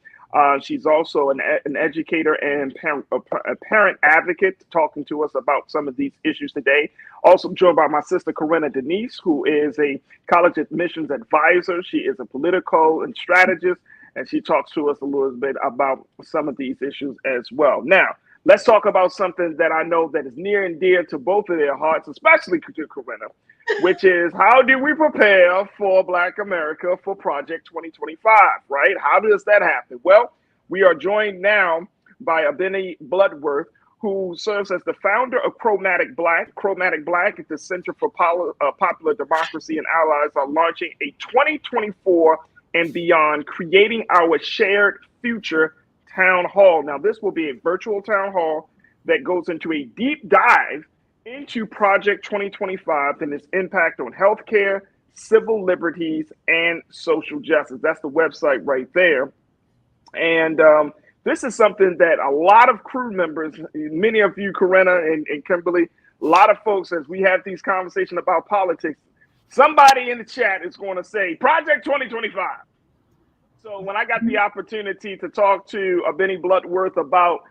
She's also an educator and a parent advocate, talking to us about some of these issues today. Also joined by my sister, Corinna Denise, who is a college admissions advisor. She is a political and strategist, and she talks to us a little bit about some of these issues as well. Now, let's talk about something that I know that is near and dear to both of their hearts, especially to Corinna, which is how do we prepare for Black America for Project 2025, right? How does that happen? Well, we are joined now by Abeni Bloodworth, who serves as the founder of Chromatic Black. Chromatic Black is the Center for Popular Democracy and Allies are launching a 2024 and beyond Creating Our Shared Future town hall. Now, this will be a virtual town hall that goes into a deep dive into Project 2025 and its impact on healthcare, civil liberties, and social justice. That's the website right there. And this is something that a lot of crew members, many of you, Corinna and Kimberly, a lot of folks, as we have these conversations about politics, somebody in the chat is going to say, Project 2025. So when I got the opportunity to talk to Abeni Bloodworth about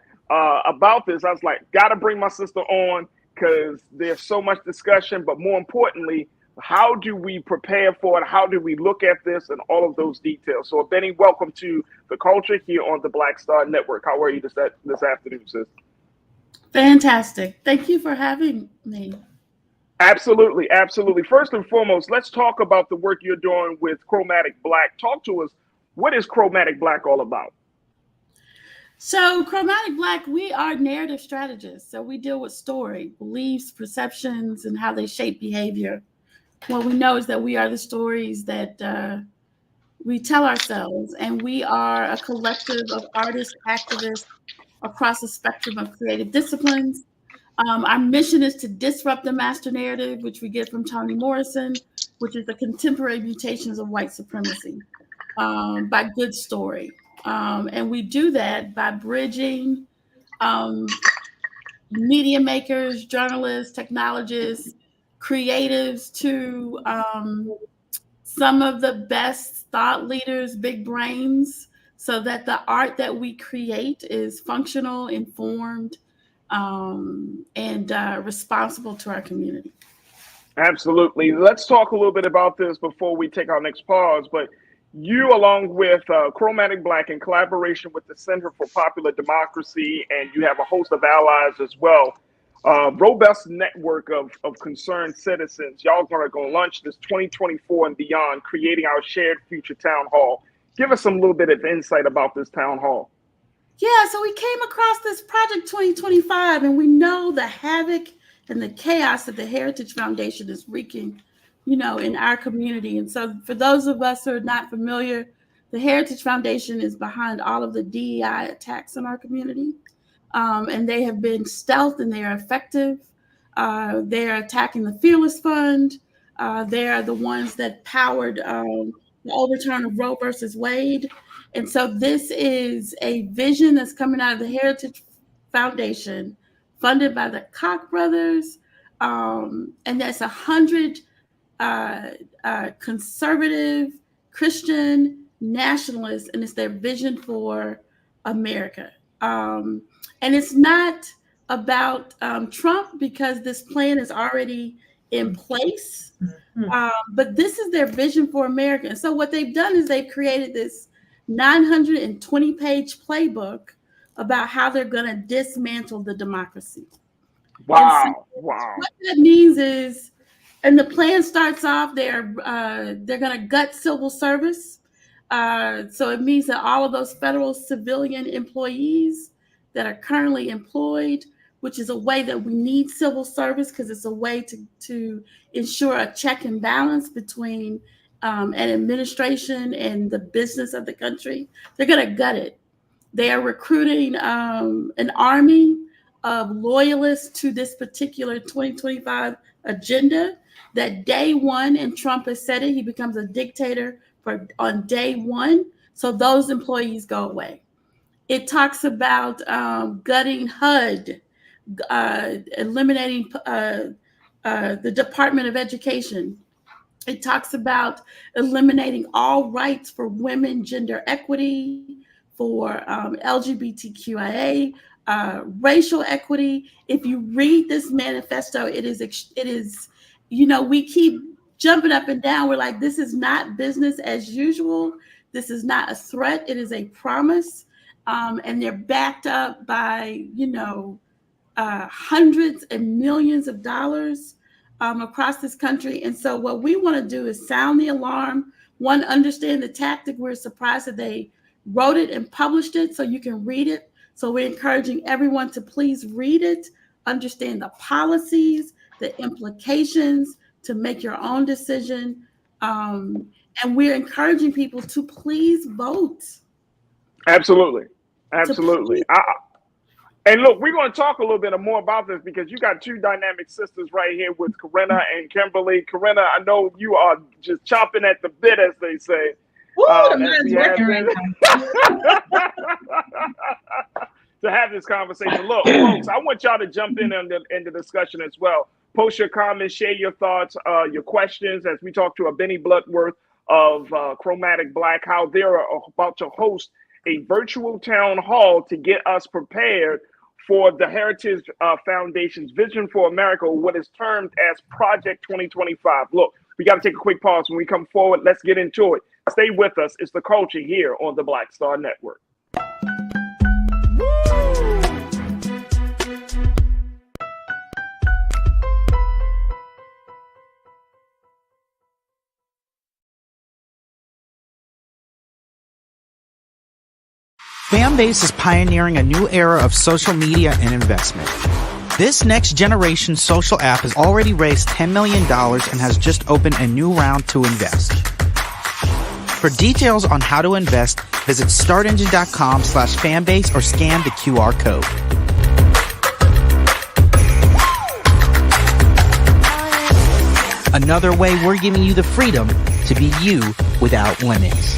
this, I was like, got to bring my sister on because there's so much discussion. But more importantly, how do we prepare for it? How do we look at this and all of those details? So Abeni, welcome to The Culture here on the Black Star Network. How are you this afternoon, sis? Fantastic. Thank you for having me. Absolutely. Absolutely. First and foremost, let's talk about the work you're doing with Chromatic Black. Talk to us. What is Chromatic Black all about? So Chromatic Black, we are narrative strategists. So we deal with story, beliefs, perceptions, and how they shape behavior. What we know is that we are the stories that we tell ourselves, and we are a collective of artists, activists across the spectrum of creative disciplines. Our mission is to disrupt the master narrative, which we get from Toni Morrison, which is the contemporary mutations of white supremacy. By good story. And we do that by bridging media makers, journalists, technologists, creatives to some of the best thought leaders, big brains, so that the art that we create is functional, informed, and responsible to our community. Absolutely. Let's talk a little bit about this before we take our next pause. But You, along with Chromatic Black, in collaboration with the Center for Popular Democracy, and you have a host of allies as well, robust network of concerned citizens. Y'all gonna go launch this 2024 and beyond, creating our shared future town hall. Give us some little bit of insight about this town hall. Yeah, so we came across this Project 2025, and we know the havoc and the chaos that the Heritage Foundation is wreaking, in our community. And so for those of us who are not familiar, the Heritage Foundation is behind all of the DEI attacks in our community. And they have been stealth and they are effective. They are attacking the Fearless Fund. They are the ones that powered the overturn of Roe versus Wade. And so this is a vision that's coming out of the Heritage Foundation, funded by the Koch brothers. And that's 100 conservative Christian nationalists, and it's their vision for America. And it's not about Trump, because this plan is already in place. But this is their vision for America. And so what they've done is they've created this 920-page playbook about how they're going to dismantle the democracy. Wow. So what that means is, and the plan starts off, they're going to gut civil service. So it means that all of those federal civilian employees that are currently employed, which is a way that we need civil service, because it's a way to ensure a check and balance between an administration and the business of the country. They're going to gut it. They are recruiting an army of loyalists to this particular 2025 agenda, that day one, and Trump has said it, he becomes a dictator on day one. So those employees go away. It talks about gutting HUD, eliminating the Department of Education. It talks about eliminating all rights for women, gender equity, for LGBTQIA, racial equity. If you read this manifesto, it is, we keep jumping up and down. We're like, this is not business as usual. This is not a threat. It is a promise. And they're backed up by, hundreds and millions of dollars across this country. And so what we want to do is sound the alarm. One, understand the tactic. We're surprised that they wrote it and published it so you can read it. So we're encouraging everyone to please read it, understand the policies, the implications, to make your own decision. And we're encouraging people to please vote. Absolutely. And look, we're going to talk a little bit more about this, because you got two dynamic sisters right here with Corinna and Kimberly. Corinna, I know you are just chomping at the bit, as they say. The mind's working right now. To have this conversation. Look, folks, I want y'all to jump in the discussion as well. Post your comments, share your thoughts, your questions, as we talk to Benny Bloodworth of Chromatic Black, how they're about to host a virtual town hall to get us prepared for the Heritage Foundation's Vision for America, what is termed as Project 2025. Look, we got to take a quick pause. When we come forward, let's get into it. Stay with us. It's The Culture here on the Black Star Network. Fanbase is pioneering a new era of social media and investment. This next generation social app has already raised $10 million and has just opened a new round to invest. For details on how to invest, visit startengine.com/fanbase or scan the QR code. Another way we're giving you the freedom to be you without limits.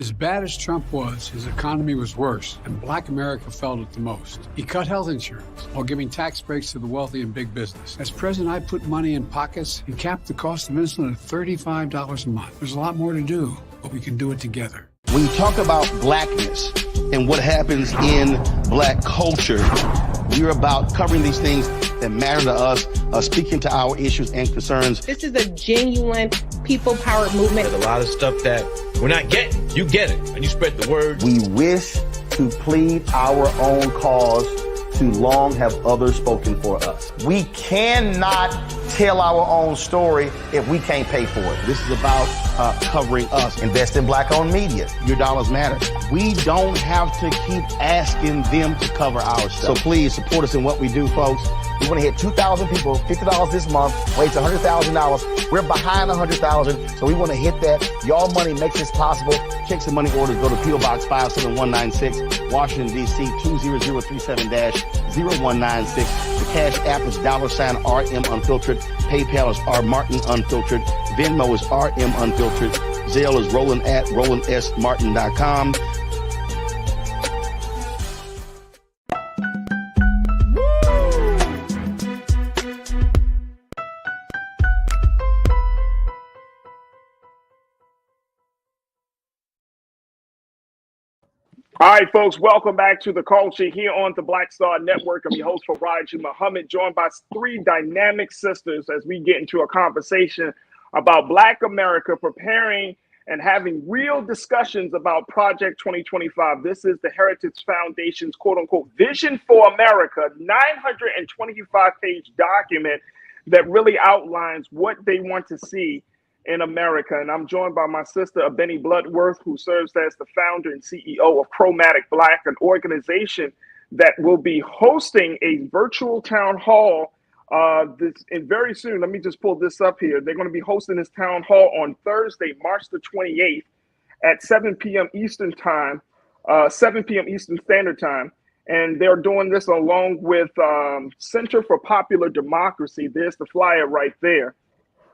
As bad as Trump was, his economy was worse, and Black America felt it the most. He cut health insurance while giving tax breaks to the wealthy and big business. As president, I put money in pockets and capped the cost of insulin at $35 a month. There's a lot more to do, but we can do it together. When you talk about blackness and what happens in black culture, we're about covering these things that matter to us, speaking to our issues and concerns. This is a genuine people-powered movement. There's a lot of stuff that we're not getting. You get it, and you spread the word. We wish to plead our own cause. Too long have others spoken for us. We cannot tell our own story if we can't pay for it. This is about covering us. Invest in black-owned media. Your dollars matter. We don't have to keep asking them to cover our stuff. So please support us in what we do, folks. We want to hit 2,000 people, $50 this month, raise $100,000. We're behind 100,000, so we want to hit that. Y'all money makes this possible. Checks and money orders go to P.O. Box 57196, Washington, D.C. 20037-0196. The Cash App is $RM Unfiltered. PayPal is R Martin Unfiltered. Venmo is RM Unfiltered. Zelle is Roland at RolandSMartin.com. All right, folks, welcome back to The Culture here on the Black Star Network. I'm your host, Farajii Muhammad, joined by three dynamic sisters as we get into a conversation about Black America preparing and having real discussions about Project 2025. This is the Heritage Foundation's quote-unquote Vision for America, 925-page document that really outlines what they want to see in America. And I'm joined by my sister, Benny Bloodworth, who serves as the founder and CEO of Chromatic Black, an organization that will be hosting a virtual town hall very soon. Let me just pull this up here. They're going to be hosting this town hall on Thursday, March the 28th at 7 p.m. Eastern Time, 7 p.m. Eastern Standard Time. And they're doing this along with Center for Popular Democracy. There's the flyer right there.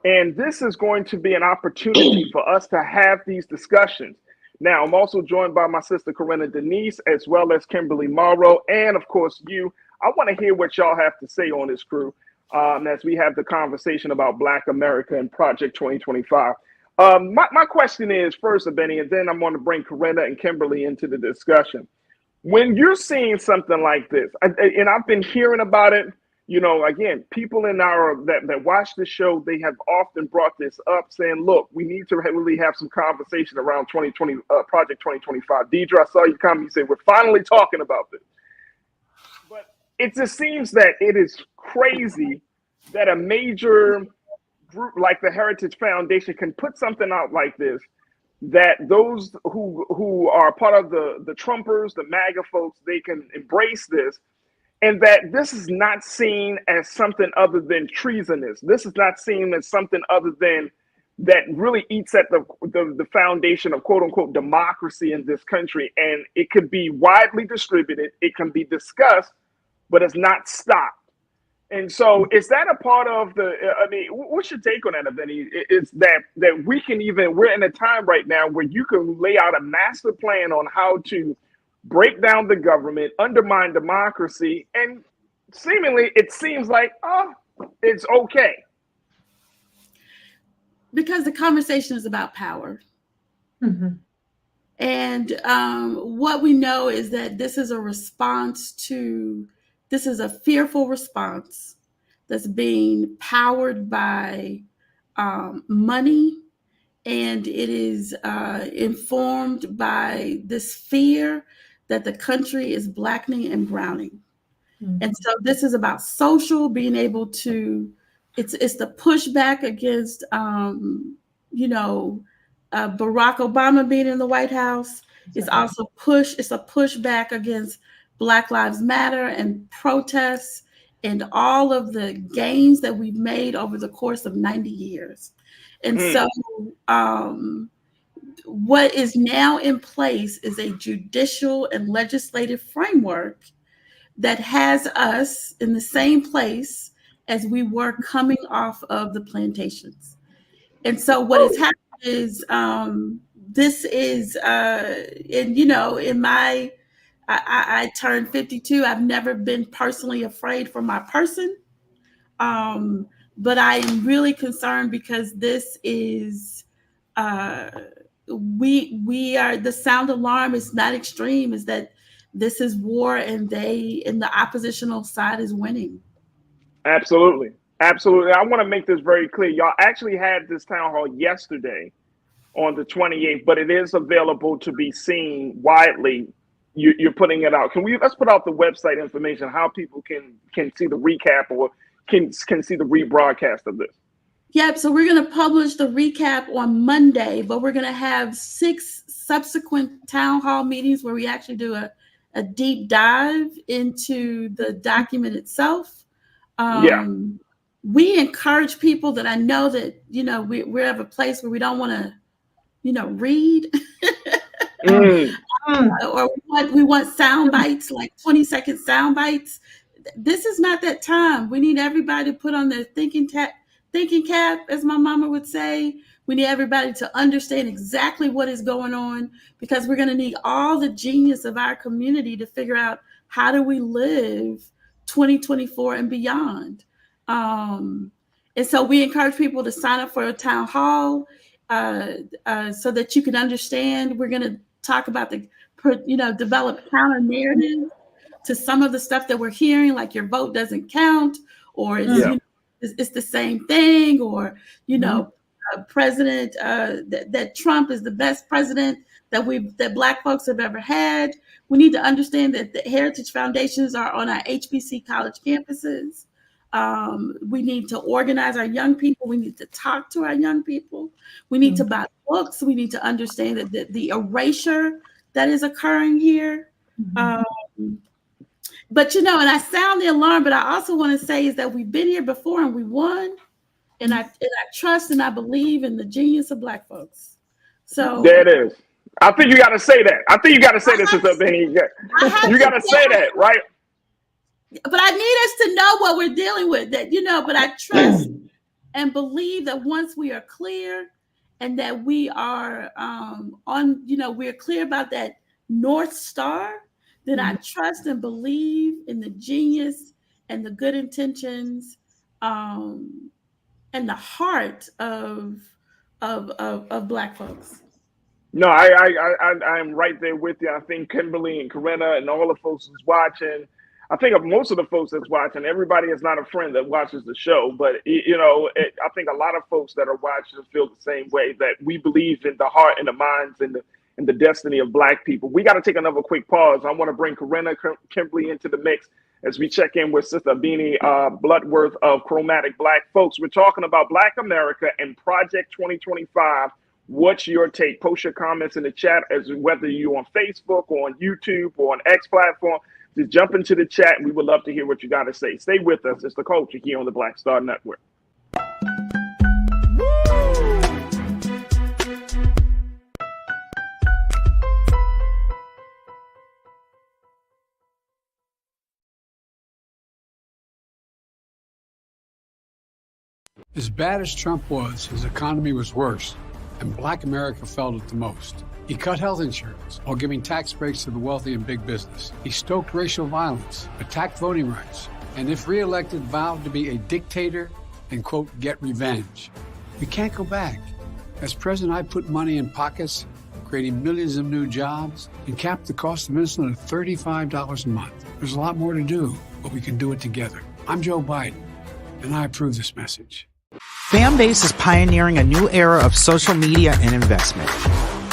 And this is going to be an opportunity for us to have these discussions. Now, I'm also joined by my sister, Corinna Denise, as well as Kimberly Morrow, and of course, you. I want to hear what y'all have to say on this, crew, as we have the conversation about Black America and Project 2025. My question is, first, Benny, and then I'm going to bring Corinna and Kimberly into the discussion. When you're seeing something like this, and I've been hearing about it, you know, again, people in that watch the show, they have often brought this up, saying, "Look, we need to really have some conversation around 2020 Project 2025." Deidre, I saw you comment. You said we're finally talking about this, but it just seems that it is crazy that a major group like the Heritage Foundation can put something out like this. That those who are part of the Trumpers, the MAGA folks, they can embrace this. And that this is not seen as something other than treasonous. This is not seen as something other than that really eats at the foundation of quote unquote democracy in this country. And it could be widely distributed, it can be discussed, but it's not stopped. And so is that a part of what's your take on that, Benny? It's that we can we're in a time right now where you can lay out a master plan on how to break down the government, undermine democracy, and seemingly it seems like, it's okay. Because the conversation is about power. Mm-hmm. And what we know is that this is a fearful response that's being powered by money, and it is informed by this fear that the country is blackening and browning. Mm-hmm. And so this is about social, being able to, it's the pushback against, Barack Obama being in the White House. It's also it's a pushback against Black Lives Matter and protests and all of the gains that we've made over the course of 90 years. And so what is now in place is a judicial and legislative framework that has us in the same place as we were coming off of the plantations. And so what has happened is I turned 52. I've never been personally afraid for my person. But I am really concerned because this is, we are, the sound alarm is not extreme, is that this is war and the oppositional side is winning. Absolutely. Absolutely. I want to make this very clear. Y'all actually had this town hall yesterday on the 28th, but it is available to be seen widely. You're putting it out. Let's put out the website information, how people can see the recap or can see the rebroadcast of this. Yep. So we're going to publish the recap on Monday, but we're going to have 6 subsequent town hall meetings where we actually do a deep dive into the document itself. We encourage people that I know that, we're at a place where we don't want to, read. Or we want sound bites, like 20-second sound bites. This is not that time. We need everybody to put on their thinking cap, as my mama would say. We need everybody to understand exactly what is going on, because we're going to need all the genius of our community to figure out how do we live 2024 and beyond. And so we encourage people to sign up for a town hall so that you can understand. We're going to talk about develop counter narrative to some of the stuff that we're hearing, like your vote doesn't count, or it's the same thing, or president that Trump is the best president that Black folks have ever had. We need to understand that the heritage foundations are on our HBC college campuses. We need to organize our young people. We need to talk to our young people. We need to buy books. We need to understand that the erasure that is occurring here. But and I sound the alarm, but I also want to say is that we've been here before and we won. And I trust and I believe in the genius of Black folks. So there it is. I think you got to say that. I think you got to say this, Sister Benny. You got to say that, right? But I need us to know what we're dealing with. But I trust and believe that once we are clear, and that we are we're clear about that North Star, then I trust and believe in the genius and the good intentions and the heart of Black folks. No, I'm right there with you. I think Kimberly and Corinna and all the folks who's watching, I think of most of the folks that's watching, everybody is not a friend that watches the show, but I think a lot of folks that are watching feel the same way, that we believe in the heart and the minds and the destiny of Black people. We got to take another quick pause. I want to bring Corinna, Kimberly into the mix as we check in with Sister Beanie Bloodworth of Chromatic Black Folks. We're talking about Black America and Project 2025. What's your take? Post your comments in the chat, as whether you're on Facebook or on YouTube or on X platform. Just jump into the chat, and we would love to hear what you got to say. Stay with us. It's The Culture here on the Black Star Network. As bad as Trump was, his economy was worse, and Black America felt it the most. He cut health insurance while giving tax breaks to the wealthy and big business. He stoked racial violence, attacked voting rights, and if reelected, vowed to be a dictator and, quote, get revenge. We can't go back. As president, I put money in pockets, creating millions of new jobs, and capped the cost of insulin at $35 a month. There's a lot more to do, but we can do it together. I'm Joe Biden, and I approve this message. Fanbase is pioneering a new era of social media and investment.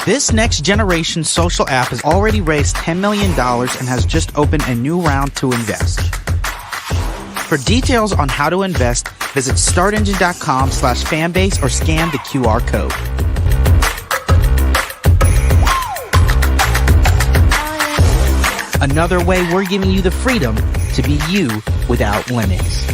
This next generation social app has already raised $10 million and has just opened a new round to invest. For details on how to invest, visit startengine.com/fanbase or scan the QR code. Another way we're giving you the freedom to be you without limits.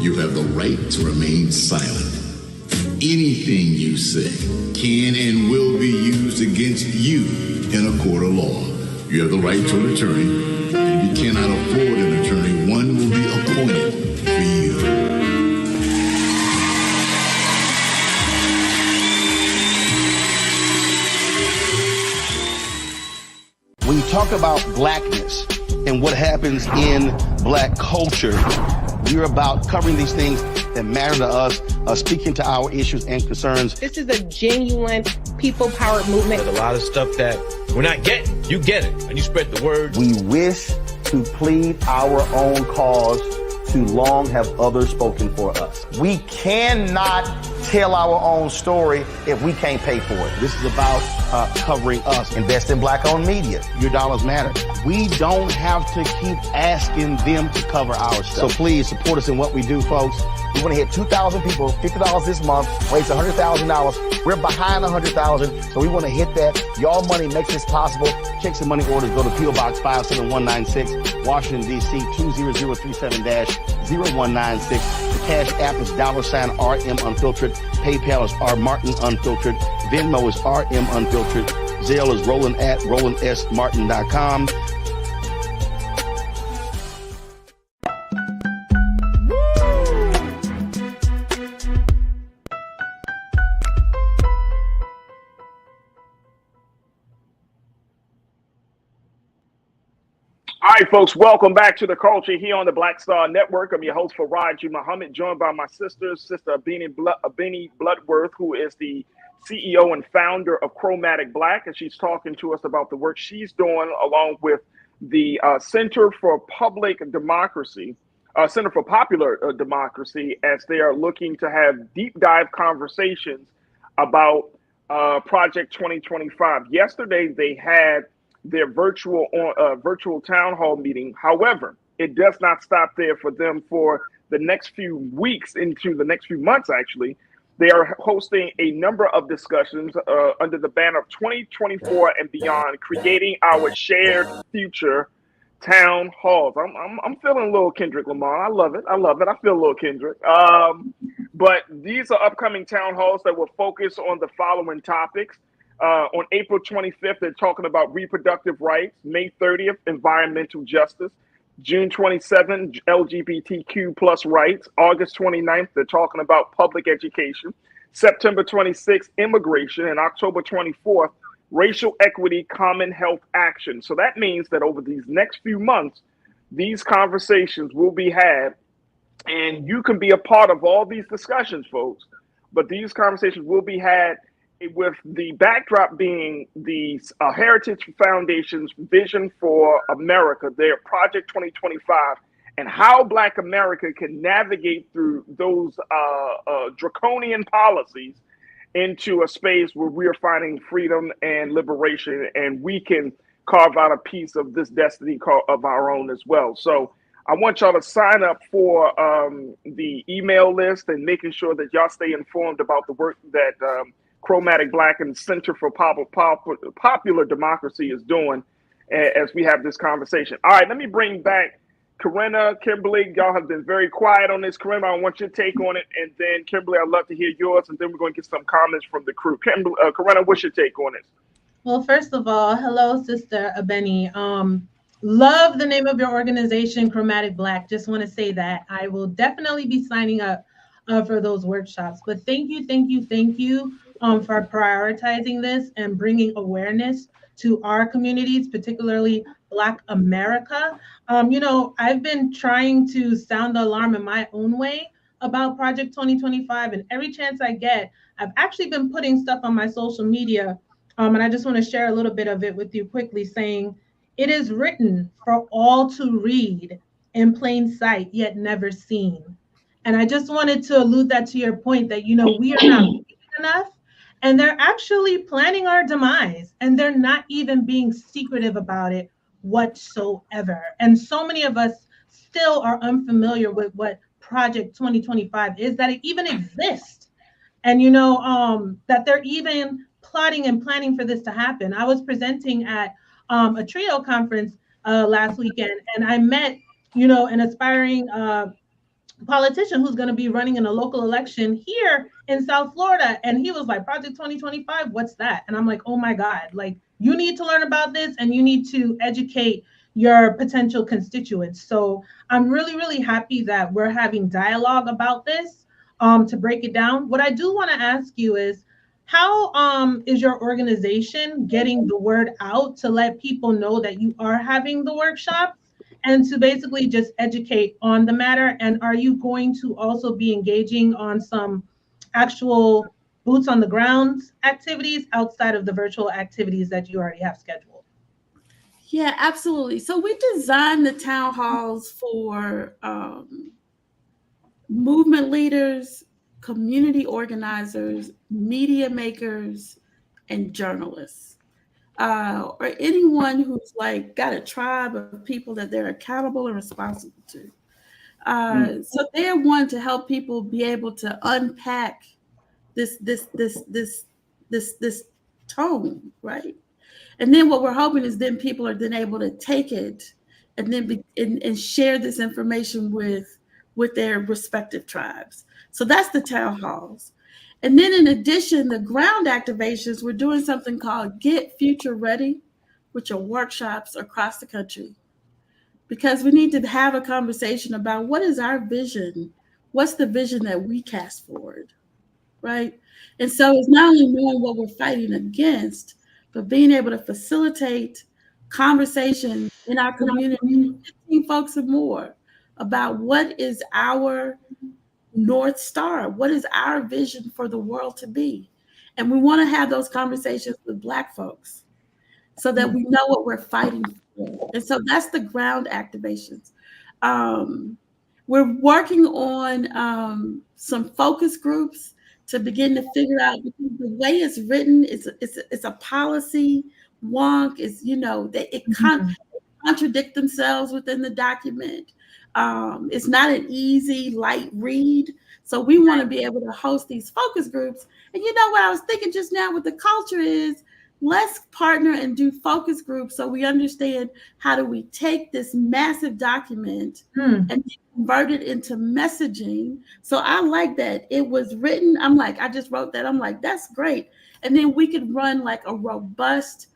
You have the right to remain silent. Anything you say can and will be used against you in a court of law. You have the right to an attorney, and if you cannot afford an attorney, one will be appointed for you. When you talk about blackness and what happens in Black culture, we're about covering these things that matter to us, speaking to our issues and concerns. This is a genuine people-powered movement. There's a lot of stuff that we're not getting. You get it, and you spread the word. We wish to plead our own cause. Too long have others spoken for us. We cannot tell our own story if we can't pay for it. This is about covering us. Invest in Black-owned media. Your dollars matter. We don't have to keep asking them to cover our stuff. So please support us in what we do, folks. We want to hit 2,000 people, $50 this month, raise $100,000. We're behind 100,000, so we want to hit that. Y'all money makes this possible. Checks and money orders go to P.O. Box 57196, Washington, D.C. 20037-0196. The Cash App is $RM Unfiltered. PayPal is R Martin Unfiltered. Venmo is RM Unfiltered. Zelle is Roland at RolandSMartin.com. All right, folks, welcome back to The Culture here on the Black Star Network. I'm your host, Farajii Muhammad, joined by my Sister Abeni Bloodworth, who is the CEO and founder of Chromatic Black, and she's talking to us about the work she's doing along with the Center for Popular Democracy, as they are looking to have deep dive conversations about Project 2025. Yesterday, they had their virtual town hall meeting. However, it does not stop there for them. For the next few weeks, into the next few months, actually, they are hosting a number of discussions under the banner of 2024 and beyond, creating our shared future town halls. I'm feeling a little Kendrick Lamar. I love it. I feel a little Kendrick. But these are upcoming town halls that will focus on the following topics. On April 25th, they're talking about reproductive rights. May 30th, environmental justice. June 27th, LGBTQ plus rights. August 29th, they're talking about public education. September 26th, immigration. And October 24th, racial equity, common health action. So that means that over these next few months, these conversations will be had, and you can be a part of all these discussions, folks. But these conversations will be had with the backdrop being the Heritage Foundation's vision for America, their Project 2025, and how Black America can navigate through those draconian policies into a space where we are finding freedom and liberation, and we can carve out a piece of this destiny of our own as well. So I want y'all to sign up for the email list and making sure that y'all stay informed about the work that Chromatic Black and Center for Popular Democracy is doing as we have this conversation. All right, let me bring back Corinna, Kimberly. Y'all have been very quiet on this. Corinna, I want your take on it. And then Kimberly, I'd love to hear yours. And then we're going to get some comments from the crew. Corinna, what's your take on this? Well, first of all, hello, Sister Abeni. Love the name of your organization, Chromatic Black. Just want to say that I will definitely be signing up for those workshops. But thank you for prioritizing this and bringing awareness to our communities, particularly Black America. I've been trying to sound the alarm in my own way about Project 2025, and every chance I get, I've actually been putting stuff on my social media, and I just want to share a little bit of it with you quickly, saying, it is written for all to read in plain sight, yet never seen. And I just wanted to allude that to your point that, we are not enough. And they're actually planning our demise, and they're not even being secretive about it whatsoever. And so many of us still are unfamiliar with what Project 2025 is, that it even exists. And, that they're even plotting and planning for this to happen. I was presenting at a TRIO conference last weekend, and I met, an aspiring politician who's going to be running in a local election here in South Florida. And he was like, Project 2025, what's that? And I'm like, oh my God, like, you need to learn about this and you need to educate your potential constituents. So I'm really, really happy that we're having dialogue about this to break it down. What I do want to ask you is, how is your organization getting the word out to let people know that you are having the workshops? and to basically just educate on the matter? And are you going to also be engaging on some actual boots on the ground activities outside of the virtual activities that you already have scheduled? Yeah, absolutely. So we designed the town halls for movement leaders, community organizers, media makers, and journalists, or anyone who's like got a tribe of people that they're accountable and responsible to. So they're one to help people be able to unpack this tone, right? And then what we're hoping is then people are then able to take it and then and share this information with their respective tribes. So that's the town halls. And then in addition, the ground activations, we're doing something called Get Future Ready, which are workshops across the country. Because we need to have a conversation about what is our vision? What's the vision that we cast forward? Right? And so it's not only knowing what we're fighting against, but being able to facilitate conversation in our community, 15 folks or more, about what is our North Star, what is our vision for the world to be. And we want to have those conversations with Black folks so that we know what we're fighting for. And so that's the ground activations. We're working on some focus groups to begin to figure out, because the way it's written, it's a policy wonk. It's, you know, they contradict themselves within the document. It's not an easy, light read. So we want to be able to host these focus groups. And you know what I was thinking just now with the culture is, let's partner and do focus groups so we understand how do we take this massive document and convert it into messaging. So I like that it was written. I'm like, I just wrote that. I'm like, that's great. And then we could run like a robust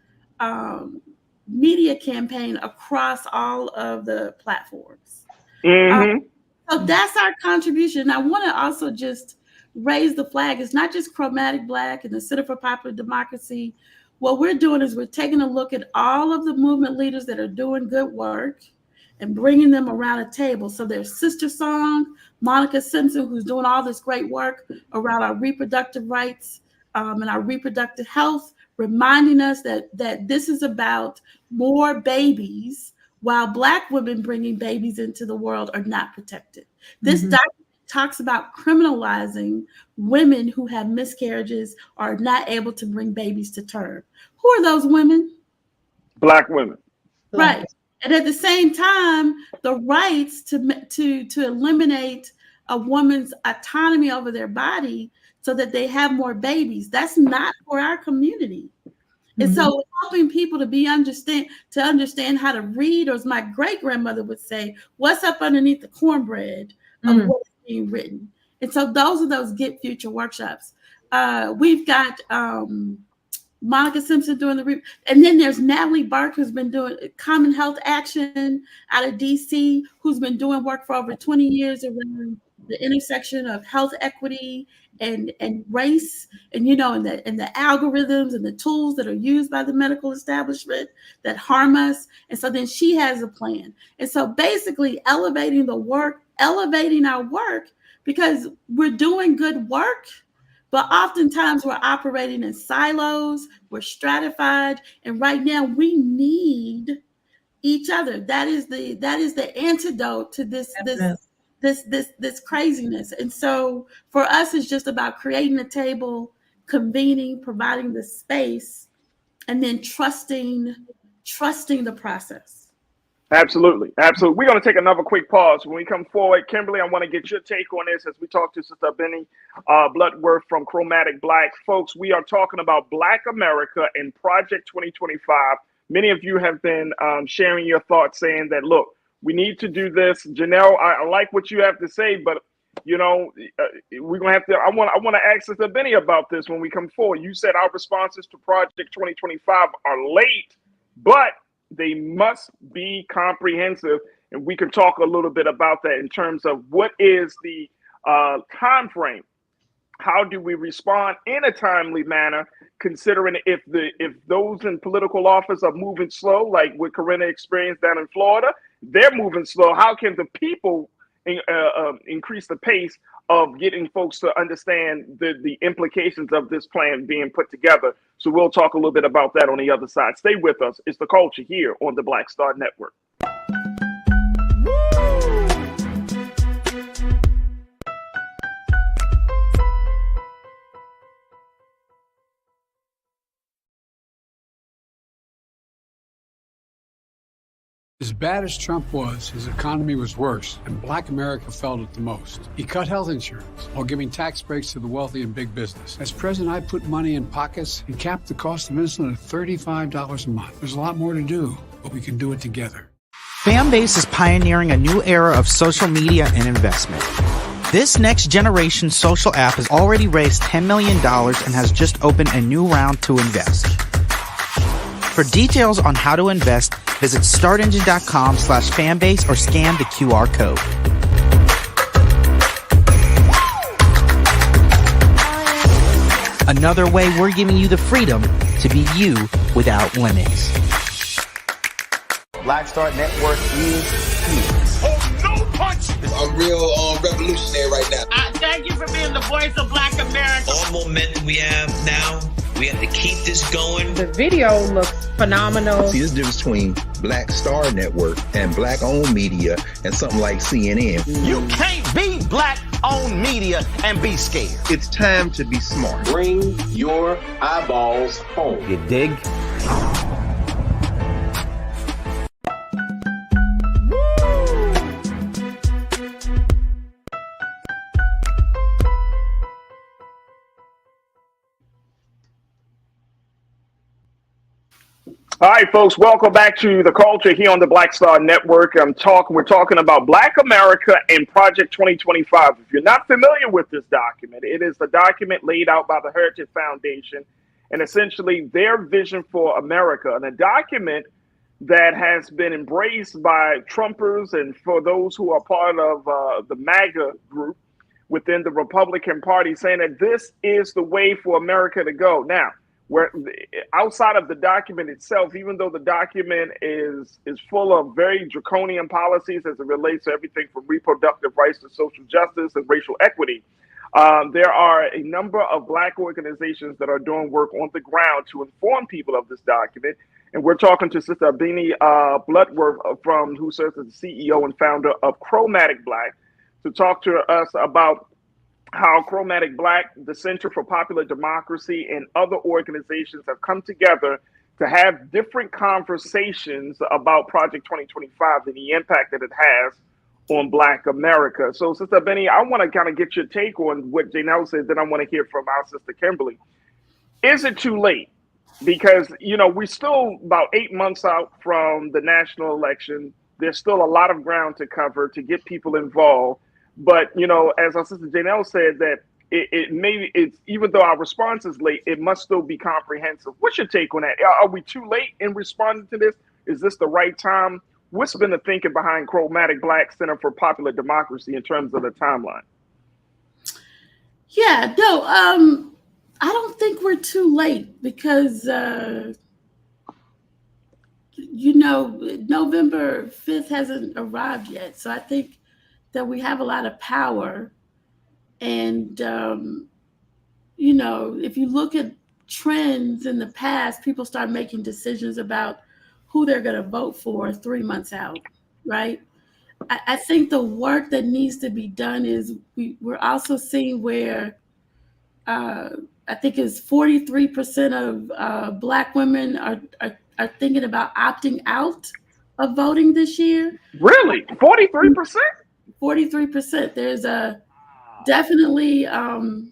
media campaign across all of the platforms. So that's our contribution. I want to also just raise the flag. It's not just Chromatic Black and the Center for Popular Democracy. What we're doing is we're taking a look at all of the movement leaders that are doing good work and bringing them around a table. So there's Sister Song, Monica Simpson, who's doing all this great work around our reproductive rights and our reproductive health, reminding us that this is about more babies, while Black women bringing babies into the world are not protected. This document talks about criminalizing women who have miscarriages or are not able to bring babies to term. Who are those women? Black women. Right. And at the same time, the rights to eliminate a woman's autonomy over their body so that they have more babies, that's not for our community. And so helping people to understand how to read, or as my great grandmother would say, what's up underneath the cornbread of what's being written. And so those are those Get Future workshops. We've got Monica Simpson doing and then there's Natalie Burke, who's been doing Common Health Action out of DC, who's been doing work for over 20 years around the intersection of health equity and race, and you know, and the algorithms and the tools that are used by the medical establishment that harm us. And so then she has a plan. And so basically elevating our work, because we're doing good work, but oftentimes we're operating in silos, we're stratified, and right now we need each other. That is the antidote to this craziness. And so for us, it's just about creating a table, convening, providing the space, and then trusting the process. Absolutely. Absolutely. We're going to take another quick pause. When we come forward, Kimberly, I want to get your take on this as we talk to Sister Benny Bloodworth from Chromatic Black. Folks, we are talking about Black America and Project 2025. Many of you have been sharing your thoughts, saying that, look, we need to do this. Janelle, I like what you have to say, but you know, we're gonna have to. I want to ask Sister Benny about this when we come forward. You said our responses to Project 2025 are late, but they must be comprehensive, and we can talk a little bit about that in terms of what is the time frame. how do we respond in a timely manner, considering if those in political office are moving slow, like what Corinna experienced down in Florida, they're moving slow. How can the people increase the pace of getting folks to understand the implications of this plan being put together? So we'll talk a little bit about that on the other side. Stay with us. It's The Culture here on the Black Star Network. As bad as Trump was, his economy was worse, and Black America felt it the most. He cut health insurance while giving tax breaks to the wealthy and big business. As president, I put money in pockets and capped the cost of insulin at $35 a month. There's a lot more to do, but we can do it together. Fanbase is pioneering a new era of social media and investment. This next generation social app has already raised $10 million and has just opened a new round to invest. For details on how to invest, visit startengine.com/fanbase or scan the QR code. Another way we're giving you the freedom to be you without limits. Black Star Network is here. Oh, no punch! I'm real revolutionary right now. Thank you for being the voice of Black America. All momentum we have now, we have to keep this going. The video looks phenomenal. See, this difference between Black Star Network and Black-owned media and something like CNN. You can't be Black-owned media and be scared. It's time to be smart. Bring your eyeballs home. You dig? All right, folks, welcome back to The Culture here on the Black Star Network. We're talking about Black America and Project 2025. If you're not familiar with this document, it is the document laid out by the Heritage Foundation and essentially their vision for America, and a document that has been embraced by Trumpers and for those who are part of the MAGA group within the Republican Party, saying that this is the way for America to go. Now, where outside of the document itself, even though the document is full of very draconian policies as it relates to everything from reproductive rights to social justice and racial equity, there are a number of Black organizations that are doing work on the ground to inform people of this document. And we're talking to Sister Abini Bloodworth, who serves as the CEO and founder of Chromatic Black, to talk to us about how Chromatic Black, the Center for Popular Democracy, and other organizations have come together to have different conversations about Project 2025 and the impact that it has on Black America. So, Sister Benny, I want to kind of get your take on what Janelle said, then I want to hear from our Sister Kimberly. Is it too late? Because, we're still about 8 months out from the national election. There's still a lot of ground to cover to get people involved. But, as our Sister Janelle said, that it's even though our response is late, it must still be comprehensive. What's your take on that? Are we too late in responding to this? Is this the right time? What's been the thinking behind Chromatic Black Center for Popular Democracy in terms of the timeline? Yeah, no, I don't think we're too late because, November 5th hasn't arrived yet. So I think that we have a lot of power. And, if you look at trends in the past, people start making decisions about who they're going to vote for 3 months out, right? I think the work that needs to be done is we're also seeing where I think it's 43% of Black women are thinking about opting out of voting this year. Really? 43%? 43%. There's a definitely, there's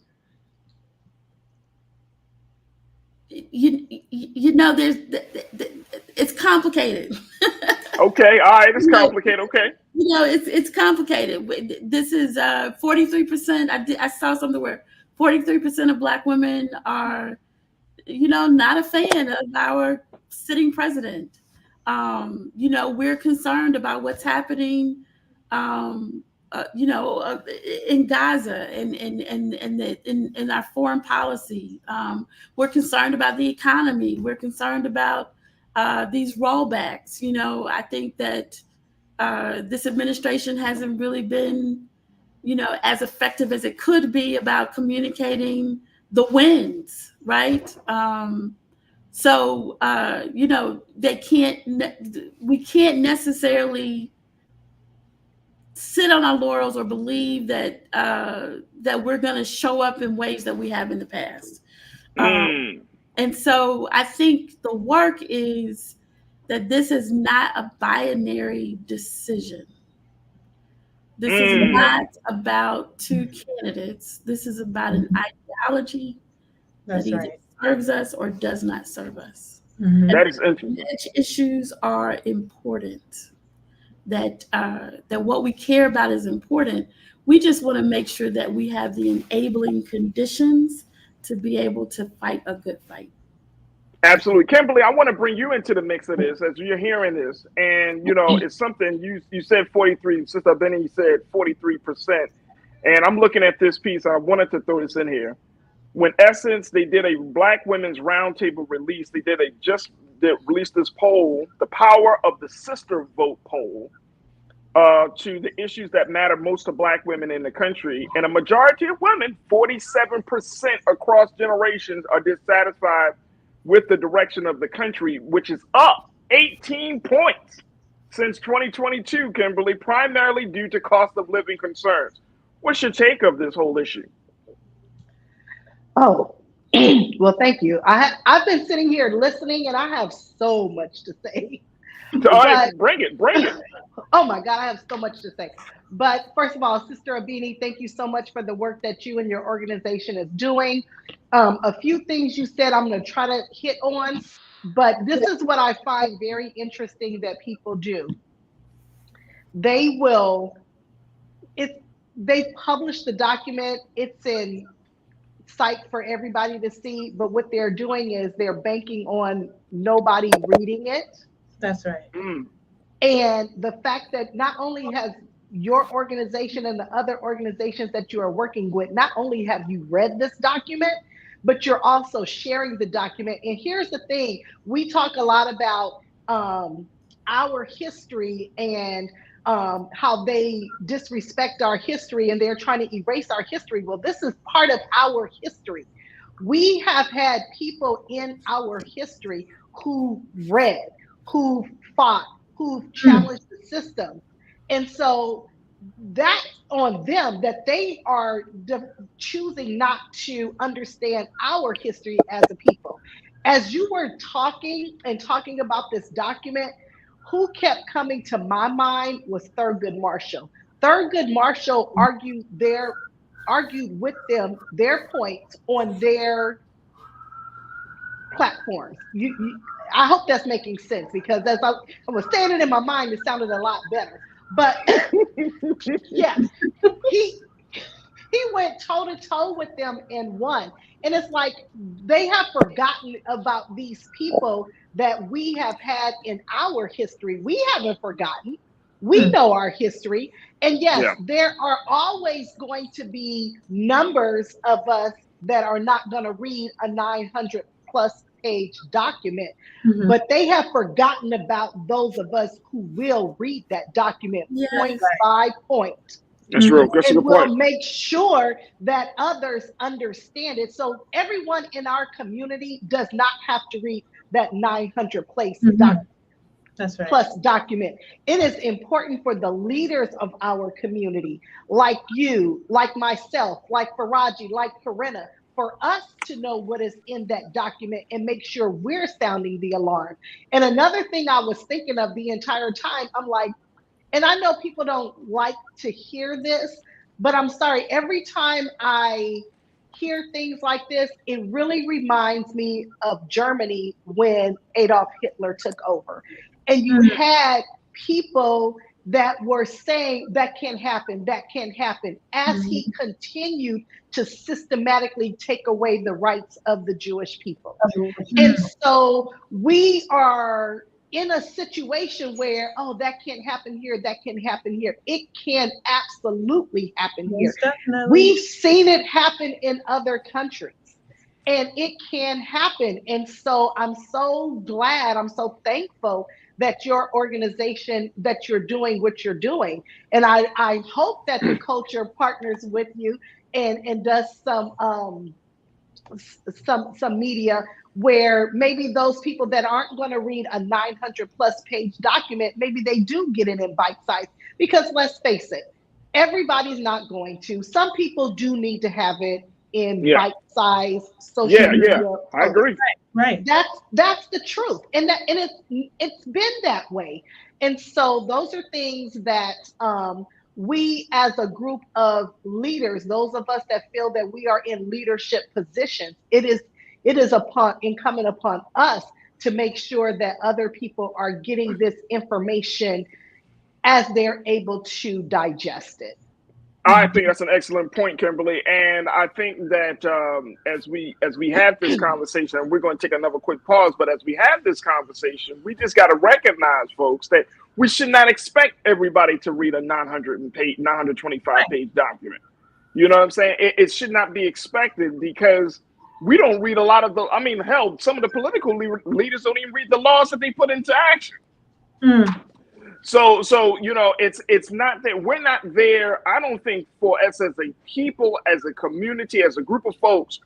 it's complicated. Okay, all right, it's complicated. Okay, it's complicated. This is 43%. I saw something where 43% of Black women are, not a fan of our sitting president. We're concerned about what's happening in Gaza and in our foreign policy. We're concerned about the economy. We're concerned about these rollbacks. I think that this administration hasn't really been, as effective as it could be about communicating the wins, right? So we can't necessarily sit on our laurels or believe that we're going to show up in ways that we have in the past. And so I think the work is that this is not a binary decision. This is not about two candidates. This is about an ideology that either serves us or does not serve us. That is interesting. Issues are important. That what we care about is important. We just want to make sure that we have the enabling conditions to be able to fight a good fight. Absolutely. Kimberly, I want to bring you into the mix of this as you're hearing this. And, it's something you said 43, Sister Benny said 43%. And I'm looking at this piece. I wanted to throw this in here. When Essence, they did a Black Women's Roundtable release. They released this poll, the Power of the Sister Vote poll, to the issues that matter most to Black women in the country. And a majority of women, 47% across generations, are dissatisfied with the direction of the country, which is up 18 points since 2022, Kimberly, primarily due to cost of living concerns. What's your take of this whole issue? Oh, well, thank you. I've been sitting here listening, and I have so much to say. Bring it. Oh my God, I have so much to say. But first of all, Sister Abini, thank you so much for the work that you and your organization is doing. A few things you said I'm going to try to hit on, but this is what I find very interesting that people do. They publish the document. It's in sight for everybody to see, but what they're doing is they're banking on nobody reading it. That's right. And the fact that not only has your organization and the other organizations that you are working with, not only have you read this document, but you're also sharing the document. And here's the thing, we talk a lot about our history and how they disrespect our history and they're trying to erase our history. Well, this is part of our history. We have had people in our history who read, who fought, who challenged the system. And so that's on them, that they are choosing not to understand our history as a people. As you were talking about this document, who kept coming to my mind was Thurgood Marshall. Thurgood Marshall argued with them their points on their platforms. I hope that's making sense, because as I was saying it in my mind, it sounded a lot better. But yes, he went toe to toe with them and won. And it's like they have forgotten about these people that we have had in our history. We haven't forgotten. We know our history. And yes, there are always going to be numbers of us that are not going to read a 900 plus page document, but they have forgotten about those of us who will read that document point by point. That's real. That's a good point. We'll make sure that others understand it. So everyone in our community does not have to read that 900 plus document. It is important for the leaders of our community, like you, like myself, like Farajii, like Corinna, for us to know what is in that document and make sure we're sounding the alarm. And another thing I was thinking of the entire time, I'm like, and I know people don't like to hear this, but I'm sorry, every time I hear things like this, it really reminds me of Germany when Adolf Hitler took over. And you had people that were saying that can happen, as he continued to systematically take away the rights of the Jewish people. And so we are in a situation where, oh, that can't happen here, that can happen here. It can absolutely happen here. Definitely. We've seen it happen in other countries. And it can happen. And so I'm so glad, I'm so thankful that your organization, that you're doing what you're doing. And I hope that TheCulture partners with you and does some media where maybe those people that aren't going to read a 900+ page document, maybe they do get it in bite size. Because let's face it, everybody's not going to. Some people do need to have it in bite-size social media. I agree. Right. That's the truth, and it's been that way. And so those are things that we, as a group of leaders, those of us that feel that we are in leadership positions, it is incumbent upon us to make sure that other people are getting this information as they're able to digest it. I think that's an excellent point, Kimberly, and I think that as we have this conversation, and we're going to take another quick pause, but as we have this conversation, we just got to recognize, folks, that we should not expect everybody to read a 925-page document. You know what I'm saying? It should not be expected, because we don't read a lot of the. I mean, hell, some of the political leaders don't even read the laws that they put into action. So you know, it's not that we're not there. I don't think for us as a people, as a community, as a group of folks,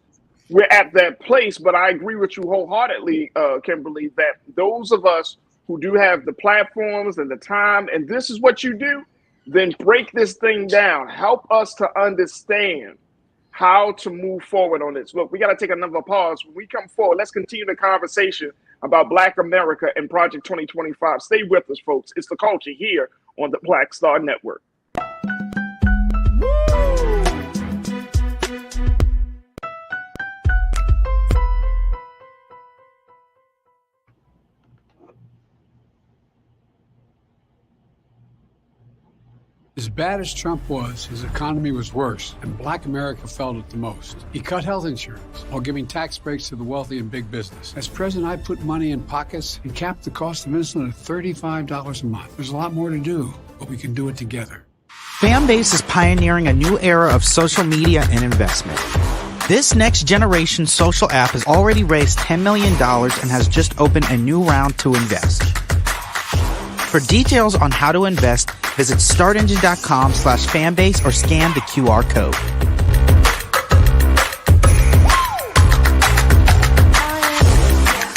we're at that place. But I agree with you wholeheartedly, Kimberly, that those of us who do have the platforms and the time, and this is what you do, then break this thing down. Help us to understand how to move forward on this. Look, we got to take another pause. When we come forward, let's continue the conversation about Black America and Project 2025. Stay with us, folks. It's TheCulture here on the Black Star Network. As bad as Trump was, his economy was worse, and Black America felt it the most. He cut health insurance while giving tax breaks to the wealthy and big business. As president, I put money in pockets and capped the cost of insulin at $35 a month. There's a lot more to do, but we can do it together. Fanbase is pioneering a new era of social media and investment. This next generation social app has already raised $10 million and has just opened a new round to invest. For details on how to invest, visit startengine.com/fanbase or scan the QR code.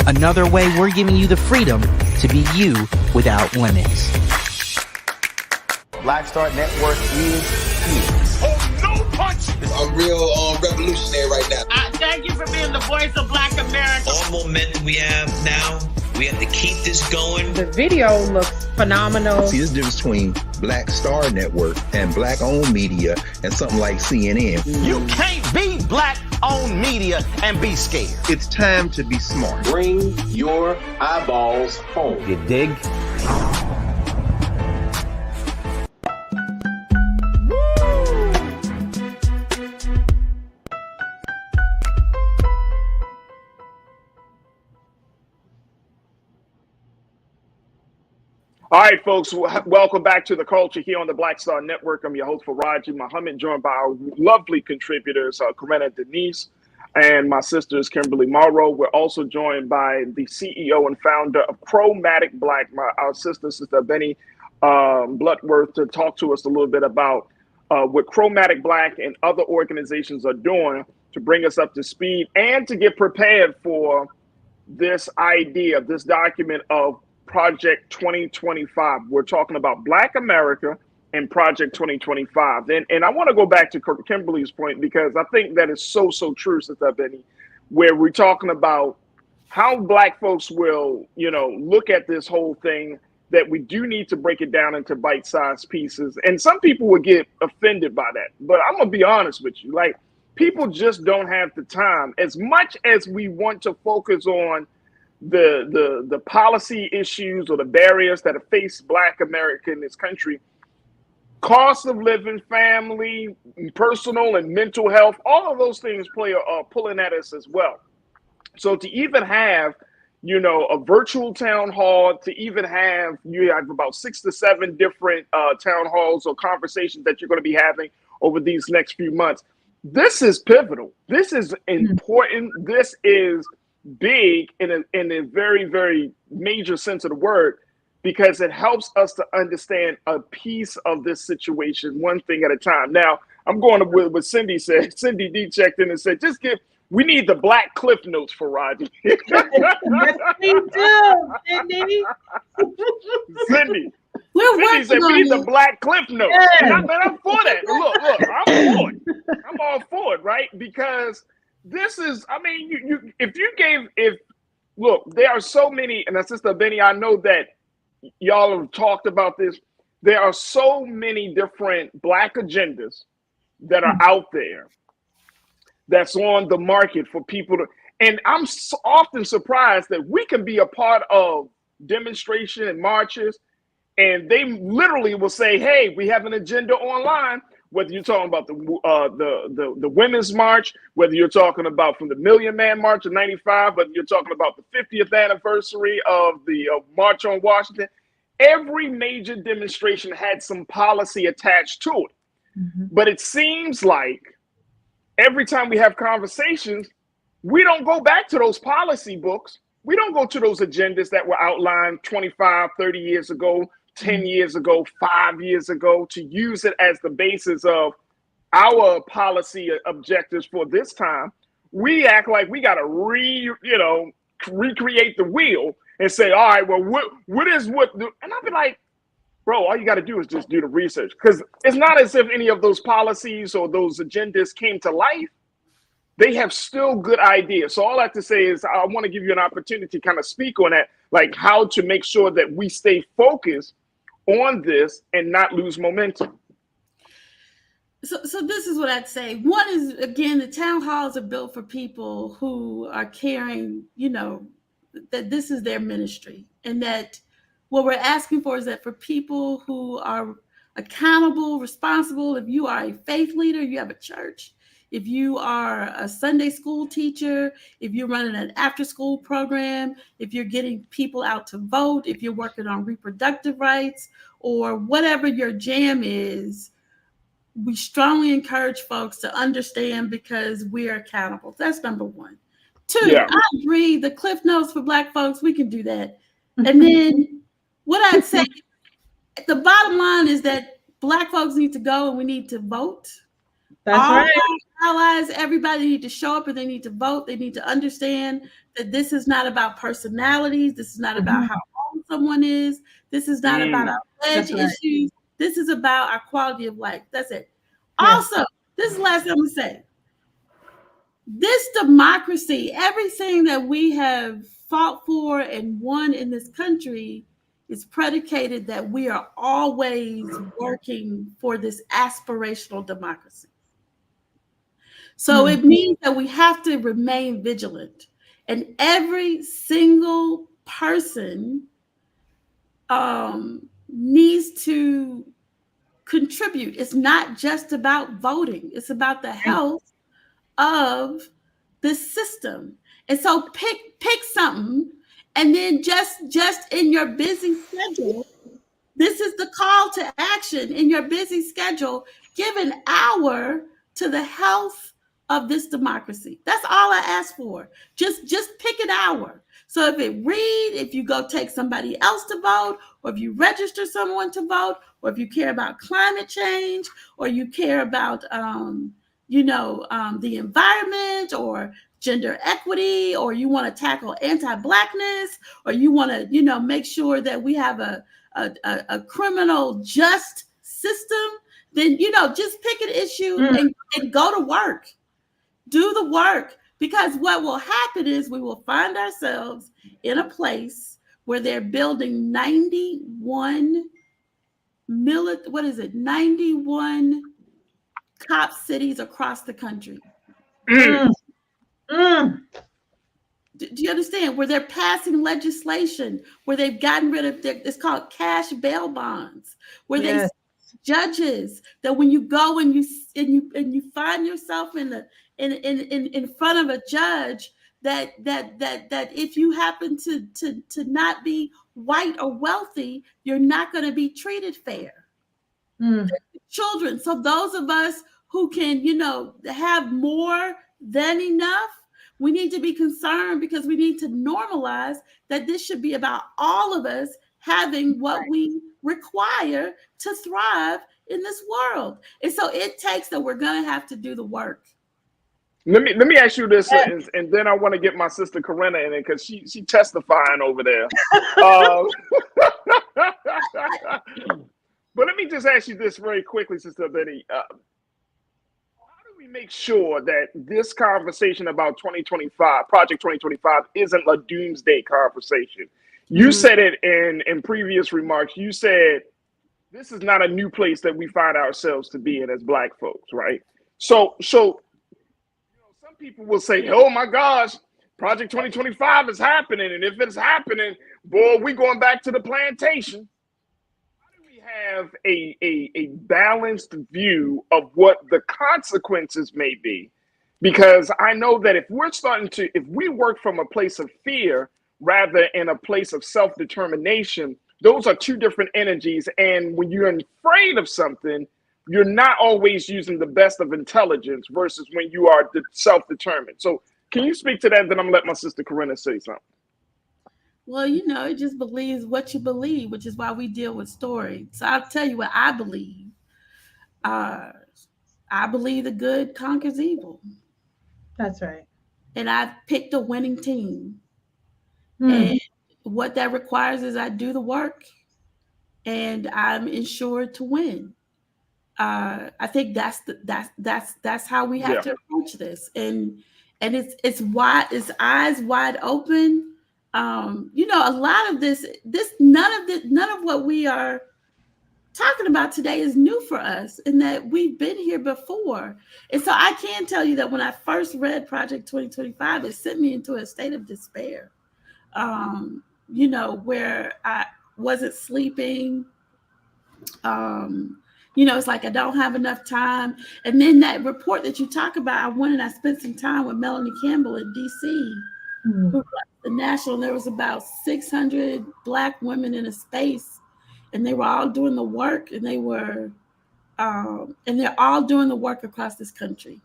Another way we're giving you the freedom to be you without limits. Black Star Network is here. Oh, no punch! I'm real revolutionary right now. Thank you for being the voice of Black America. All momentum we have now, we have to keep this going. The video looks phenomenal. See, there's a difference between Black Star Network and Black-owned media and something like CNN. You can't be Black-owned media and be scared. It's time to be smart. Bring your eyeballs home. You dig? All right, folks, welcome back to TheCulture here on the Black Star Network. I'm your host, Farajii Muhammad, joined by our lovely contributors, Corinna Denise, and my sisters, Kimberly Morrow. We're also joined by the CEO and founder of Chromatic Black, our sister Benny Bloodworth, to talk to us a little bit about what Chromatic Black and other organizations are doing to bring us up to speed and to get prepared for this idea, this document of Project 2025. We're talking about Black America and Project 2025. And I want to go back to Kimberly's point, because I think that is so true, Sister Benny, where we're talking about how Black folks will, look at this whole thing, that we do need to break it down into bite-sized pieces. And some people will get offended by that. But I'm going to be honest with you. Like, people just don't have the time. As much as we want to focus on the policy issues or the barriers that have faced Black America in this country, cost of living, family, personal and mental health, all of those things are pulling at us as well. So to even have, a virtual town hall, to even have, you have about 6 to 7 different town halls or conversations that you're going to be having over these next few months. This is pivotal. This is important. This is big in a very, very major sense of the word, because it helps us to understand a piece of this situation, one thing at a time. Now, I'm going with what Cindy said. Cindy D checked in and said, we need the black cliff notes for Farajii. Yes, we do, Cindy. Cindy. We're Cindy said we need the black cliff notes. Yes. And I'm for that. Look, I'm for it. I'm all for it, right? Because this is, I mean, look, there are so many, and Sister Benny, I know that y'all have talked about this. There are so many different black agendas that are out there that's on the market for people to, and I'm often surprised that we can be a part of demonstration and marches, and they literally will say, hey, we have an agenda online, whether you're talking about the women's march, whether you're talking about from the Million Man March of 95, whether you're talking about the 50th anniversary of the March on Washington. Every major demonstration had some policy attached to it. Mm-hmm. But it seems like every time we have conversations, we don't go back to those policy books. We don't go to those agendas that were outlined 25, 30 years ago, 10 years ago, 5 years ago, to use it as the basis of our policy objectives for this time. We act like we got to recreate the wheel and say, all right, well, what is what? And I'll be like, bro, all you got to do is just do the research, because it's not as if any of those policies or those agendas came to life. They have still good ideas. So all I have to say is I want to give you an opportunity to kind of speak on that, like how to make sure that we stay focused on this and not lose momentum. So this is what I'd say. One is, again, the town halls are built for people who are caring, that this is their ministry, and that what we're asking for is that for people who are accountable, responsible, if you are a faith leader, you have a church, if you are a Sunday school teacher, if you're running an after-school program, if you're getting people out to vote, if you're working on reproductive rights, or whatever your jam is, we strongly encourage folks to understand, because we are accountable. That's number one. Two, yeah. I agree, the Cliff Notes for Black folks, we can do that. And then what I'd say, the bottom line is that Black folks need to go and we need to vote. That's all right. Allies, everybody need to show up and they need to vote. They need to understand that this is not about personalities. This is not about how old someone is. This is not about our pledge issues. This is about our quality of life. That's it. Yeah. Also, this is the last thing I'm going to say. This democracy, everything that we have fought for and won in this country, is predicated that we are always working for this aspirational democracy. So it means that we have to remain vigilant, and every single person needs to contribute. It's not just about voting. It's about the health of the system. And so pick something, and then just in your busy schedule, this is the call to action. In your busy schedule, give an hour to the health of this democracy. That's all I ask for. Just pick an hour. So if you go take somebody else to vote, or if you register someone to vote, or if you care about climate change, or you care about the environment or gender equity, or you want to tackle anti-Blackness, or you want to make sure that we have a criminal just system, then just pick an issue and go to work. Do the work, because what will happen is we will find ourselves in a place where they're building 91 cop cities across the country. Do you understand? Where they're passing legislation, where they've gotten rid of it's called cash bail bonds, where they judges that when you go and you find yourself in front of a judge, that if you happen to not be white or wealthy, you're not going to be treated fair. Children. So those of us who can, have more than enough, we need to be concerned because we need to normalize that this should be about all of us having what we require to thrive in this world. And so it takes that we're going to have to do the work. Let me ask you this, and then I want to get my sister Corinna in it because she testifying over there. But let me just ask you this very quickly, Sister Betty. How do we make sure that this conversation about 2025, Project 2025, isn't a doomsday conversation? You said it in previous remarks. You said this is not a new place that we find ourselves to be in as Black folks, right? So some people will say, oh my gosh, Project 2025 is happening. And if it's happening, boy, we going back to the plantation. Have a balanced view of what the consequences may be, because I know that if we work from a place of fear rather in a place of self-determination, those are two different energies. And when you're afraid of something, you're not always using the best of intelligence versus when you are self-determined. So can you speak to that? Then I'm gonna let my sister Corinna say something. Well, it just believes what you believe, which is why we deal with story. So I'll tell you what I believe. I believe the good conquers evil. That's right. And I've picked a winning team. And what that requires is I do the work and I'm ensured to win. I think that's how we have to approach this. And it's eyes wide open. A lot of this none of what we are talking about today is new for us, and that we've been here before. And so I can tell you that when I first read Project 2025, it sent me into a state of despair. Where I wasn't sleeping. It's like I don't have enough time. And then that report that you talk about, I went and I spent some time with Melanie Campbell in DC. Who runs the national, and there was about 600 Black women in a space, and they were all doing the work, and they're all doing the work across this country.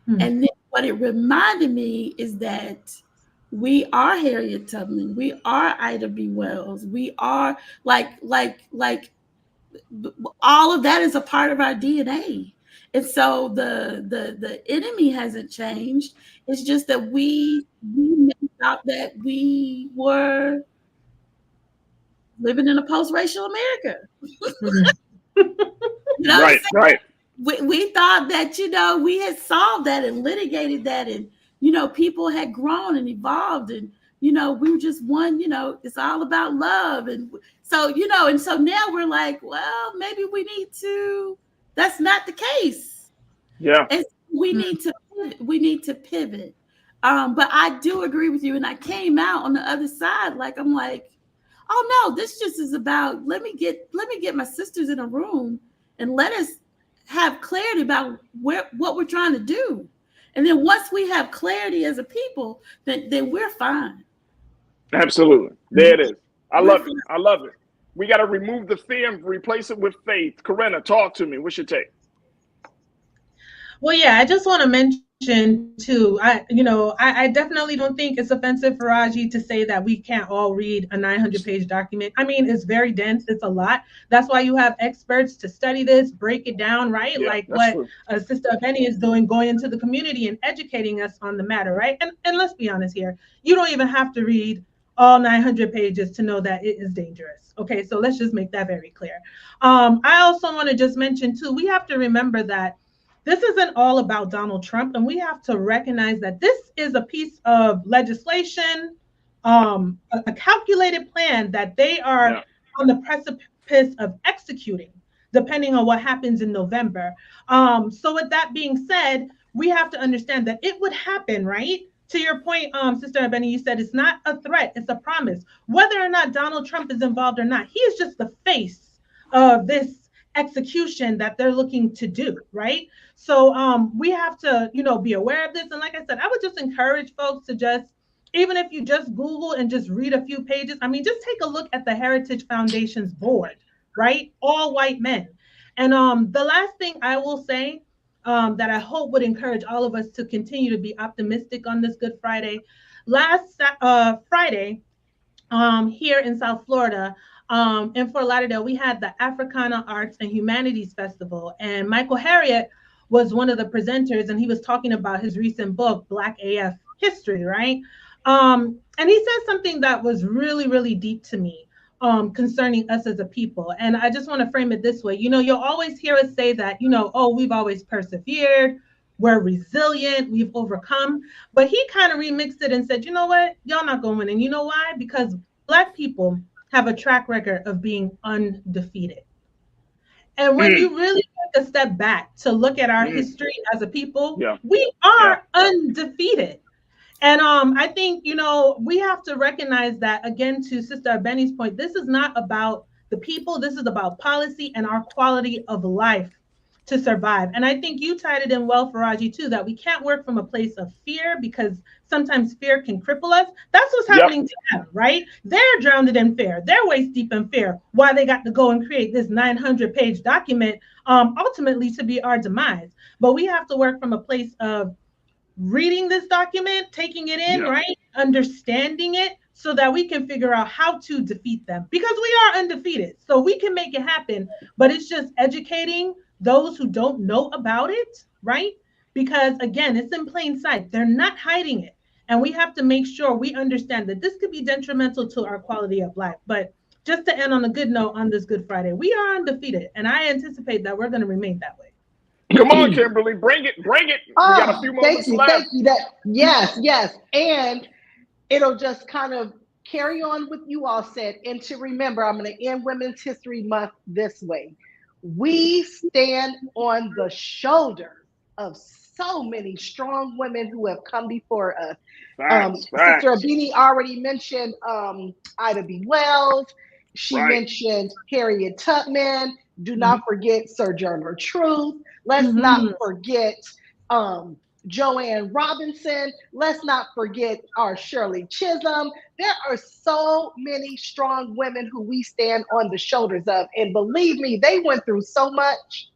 And then what it reminded me is that we are Harriet Tubman, we are Ida B. Wells, we are like all of that is a part of our DNA. And so the enemy hasn't changed. It's just that we thought that we were living in a post-racial America. Right. We thought that, we had solved that and litigated that, and, people had grown and evolved, and, we were just one, it's all about love. And so, and so now we're like, well, maybe that's not the case. Yeah. And we need to pivot. But I do agree with you. And I came out on the other side, I'm like, oh no, this just is about, let me get my sisters in a room and let us have clarity about what we're trying to do. And then once we have clarity as a people, then we're fine. Absolutely. There it is. I love it. We got to remove the fear and replace it with faith. Corinna, talk to me. What's your take? Well, yeah, I just want to mention too, I definitely don't think it's offensive, Farajii, to say that we can't all read a 900-page document. I mean, it's very dense. It's a lot. That's why you have experts to study this, break it down, right? Yeah, like what Sister Benny is doing, going into the community and educating us on the matter, right? And let's be honest here. You don't even have to read all 900 pages to know that it is dangerous. Okay, so let's just make that very clear. I also want to just mention too, we have to remember that this isn't all about Donald Trump, and we have to recognize that this is a piece of legislation, a calculated plan that they are on the precipice of executing, depending on what happens in November. So with that being said, we have to understand that it would happen, right? To your point, Sister Benny, you said it's not a threat, it's a promise. Whether or not Donald Trump is involved or not, he is just the face of this execution that they're looking to do, right? So we have to, be aware of this. And like I said, I would just encourage folks to just, even if you just Google and just read a few pages, I mean, just take a look at the Heritage Foundation's board, right? All white men. And the last thing I will say that I hope would encourage all of us to continue to be optimistic on this Good Friday. Last Friday, here in South Florida, in Fort Lauderdale, we had the Africana Arts and Humanities Festival, and Michael Harriot was one of the presenters, and he was talking about his recent book, Black AF History, right? And he said something that was really, really deep to me concerning us as a people. And I just want to frame it this way. You'll always hear us say that, oh, we've always persevered, we're resilient, we've overcome. But he kind of remixed it and said, you know what, y'all not going to win. And you know why? Because Black people have a track record of being undefeated. And when you really take a step back to look at our history as a people, we are undefeated. And I think, we have to recognize that, again, to Sister Benny's point, this is not about the people. This is about policy and our quality of life to survive. And I think you tied it in well, Farajii, too, that we can't work from a place of fear, because sometimes fear can cripple us. That's what's happening to them, right? They're drowned in fear. They're waist deep in fear. Why they got to go and create this 900-page document, ultimately to be our demise. But we have to work from a place of reading this document, taking it in, right? Understanding it, so that we can figure out how to defeat them, because we are undefeated. So we can make it happen, but it's just educating those who don't know about it, right? Because again, it's in plain sight. They're not hiding it. And we have to make sure we understand that this could be detrimental to our quality of life. But just to end on a good note on this Good Friday, we are undefeated. And I anticipate that we're going to remain that way. Come on, Kimberly, bring it. We got a few moments left. Thank you. Yes. And it'll just kind of carry on what you all said. And to remember, I'm going to end Women's History Month this way. We stand on the shoulders of so many strong women who have come before us. Sister Abini already mentioned Ida B. Wells. She mentioned Harriet Tubman. Do not forget Sojourner Truth. Let's not forget Joanne Robinson. Let's not forget our Shirley Chisholm. There are so many strong women who we stand on the shoulders of. And believe me, they went through so much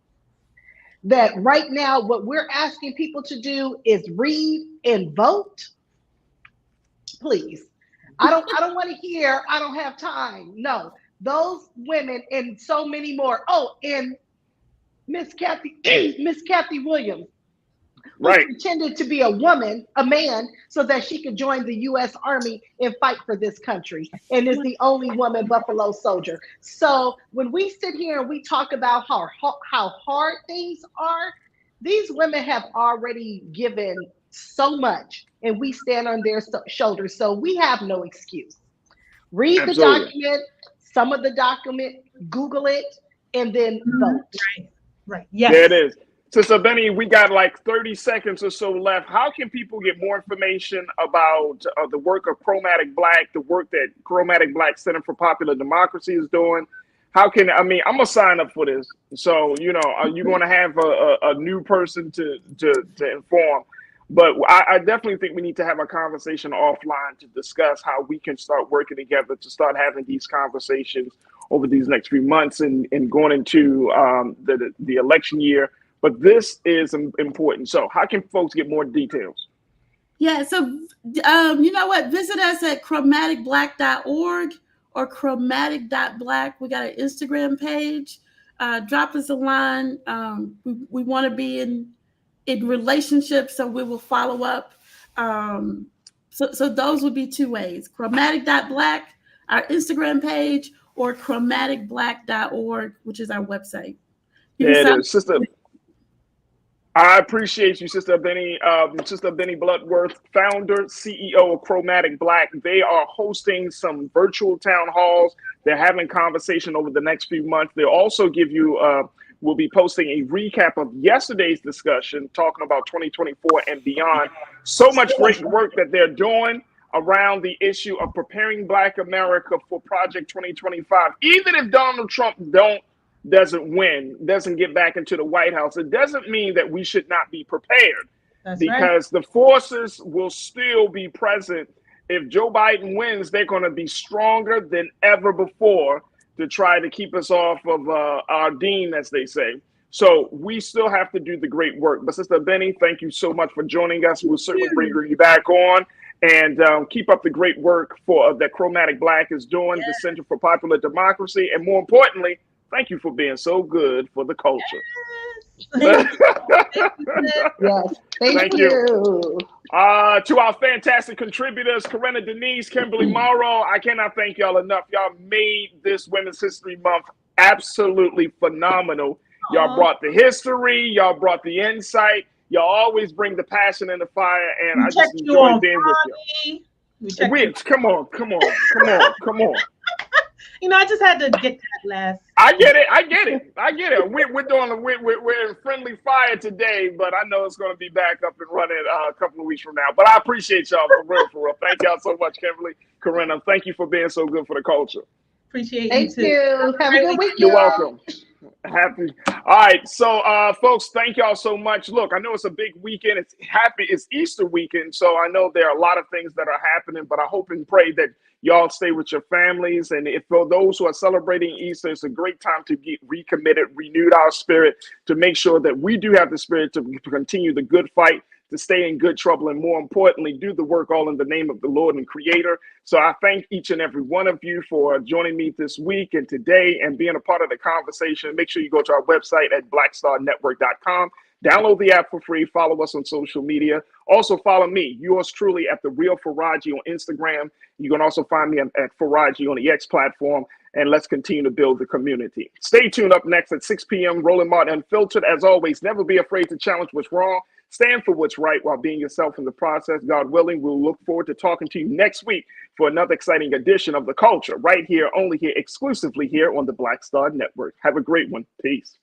that right now what we're asking people to do is read and vote. Please. I don't want to hear, I don't have time. No, those women and so many more. Oh, and Miss Kathy Williams, who pretended to be a man, so that she could join the U.S. Army and fight for this country, and is the only woman Buffalo Soldier. So when we sit here and we talk about how hard things are, these women have already given so much, and we stand on their shoulders. So we have no excuse. Read the document, some of the document, Google it, and then vote. Right. Yes. There it is. Sister Benny, we got like 30 seconds or so left. How can people get more information about the work of Chromatic Black, the work that Chromatic Black Center for Popular Democracy is doing? I'm going to sign up for this. So, are you going to have a new person to inform? But I definitely think we need to have a conversation offline to discuss how we can start working together to start having these conversations over these next few months and going into the election year. But this is important. So how can folks get more details? Yeah, so you know what? Visit us at chromaticblack.org or chromatic.black. We got an Instagram page. Drop us a line. We want to be in relationships, so we will follow up. So those would be two ways: chromatic.black, our Instagram page, or chromaticblack.org, which is our website. There it is, Sister. I appreciate you, Sister Benny. Sister Benny Bloodworth, founder, CEO of Chromatic Black. They are hosting some virtual town halls. They're having conversation over the next few months. They'll also give you, we'll be posting a recap of yesterday's discussion, talking about 2024 and beyond. So much great work that they're doing around the issue of preparing Black America for Project 2025. Even if Donald Trump don't doesn't win, doesn't get back into the White House, it doesn't mean that we should not be prepared. That's because the forces will still be present. If Joe Biden wins, they're going to be stronger than ever before to try to keep us off of our dean, as they say. So we still have to do the great work. But Sister Benny, thank you so much for joining us. We'll certainly bring you back on, and keep up the great work for that Chromatic Black is doing, the Center for Popular Democracy. And more importantly, thank you for being so good for the culture. Yes, thank you. To our fantastic contributors, Corinna Denise, Kimberly Morrow, I cannot thank y'all enough. Y'all made this Women's History Month absolutely phenomenal. Y'all brought the history, y'all brought the insight, y'all always bring the passion and the fire, and I just enjoy being with you. Come on. You know, I just had to get that last. I get it. We're in friendly fire today, but I know it's going to be back up and running a couple of weeks from now. But I appreciate y'all for real. Thank y'all so much, Kimberly, Corinna. Thank you for being so good for the culture. Appreciate you too. Have a good week. You're welcome. Happy. All right, so folks, thank y'all so much. Look, I know it's a big weekend. It's Easter weekend, so I know there are a lot of things that are happening, but I hope and pray that y'all stay with your families. And if for those who are celebrating Easter, it's a great time to get recommitted, renewed our spirit, to make sure that we do have the spirit to continue the good fight, to stay in good trouble, and more importantly, do the work all in the name of the Lord and Creator. So I thank each and every one of you for joining me this week and today and being a part of the conversation. Make sure you go to our website at blackstarnetwork.com. Download the app for free. Follow us on social media. Also follow me, yours truly, at The Real Farajii on Instagram. You can also find me at Farajii on the X platform. And let's continue to build the community. Stay tuned. Up next at 6 p.m., Roland Martin Unfiltered. As always, never be afraid to challenge what's wrong. Stand for what's right while being yourself in the process. God willing, we'll look forward to talking to you next week for another exciting edition of The Culture, right here, only here, exclusively here on the Black Star Network. Have a great one. Peace.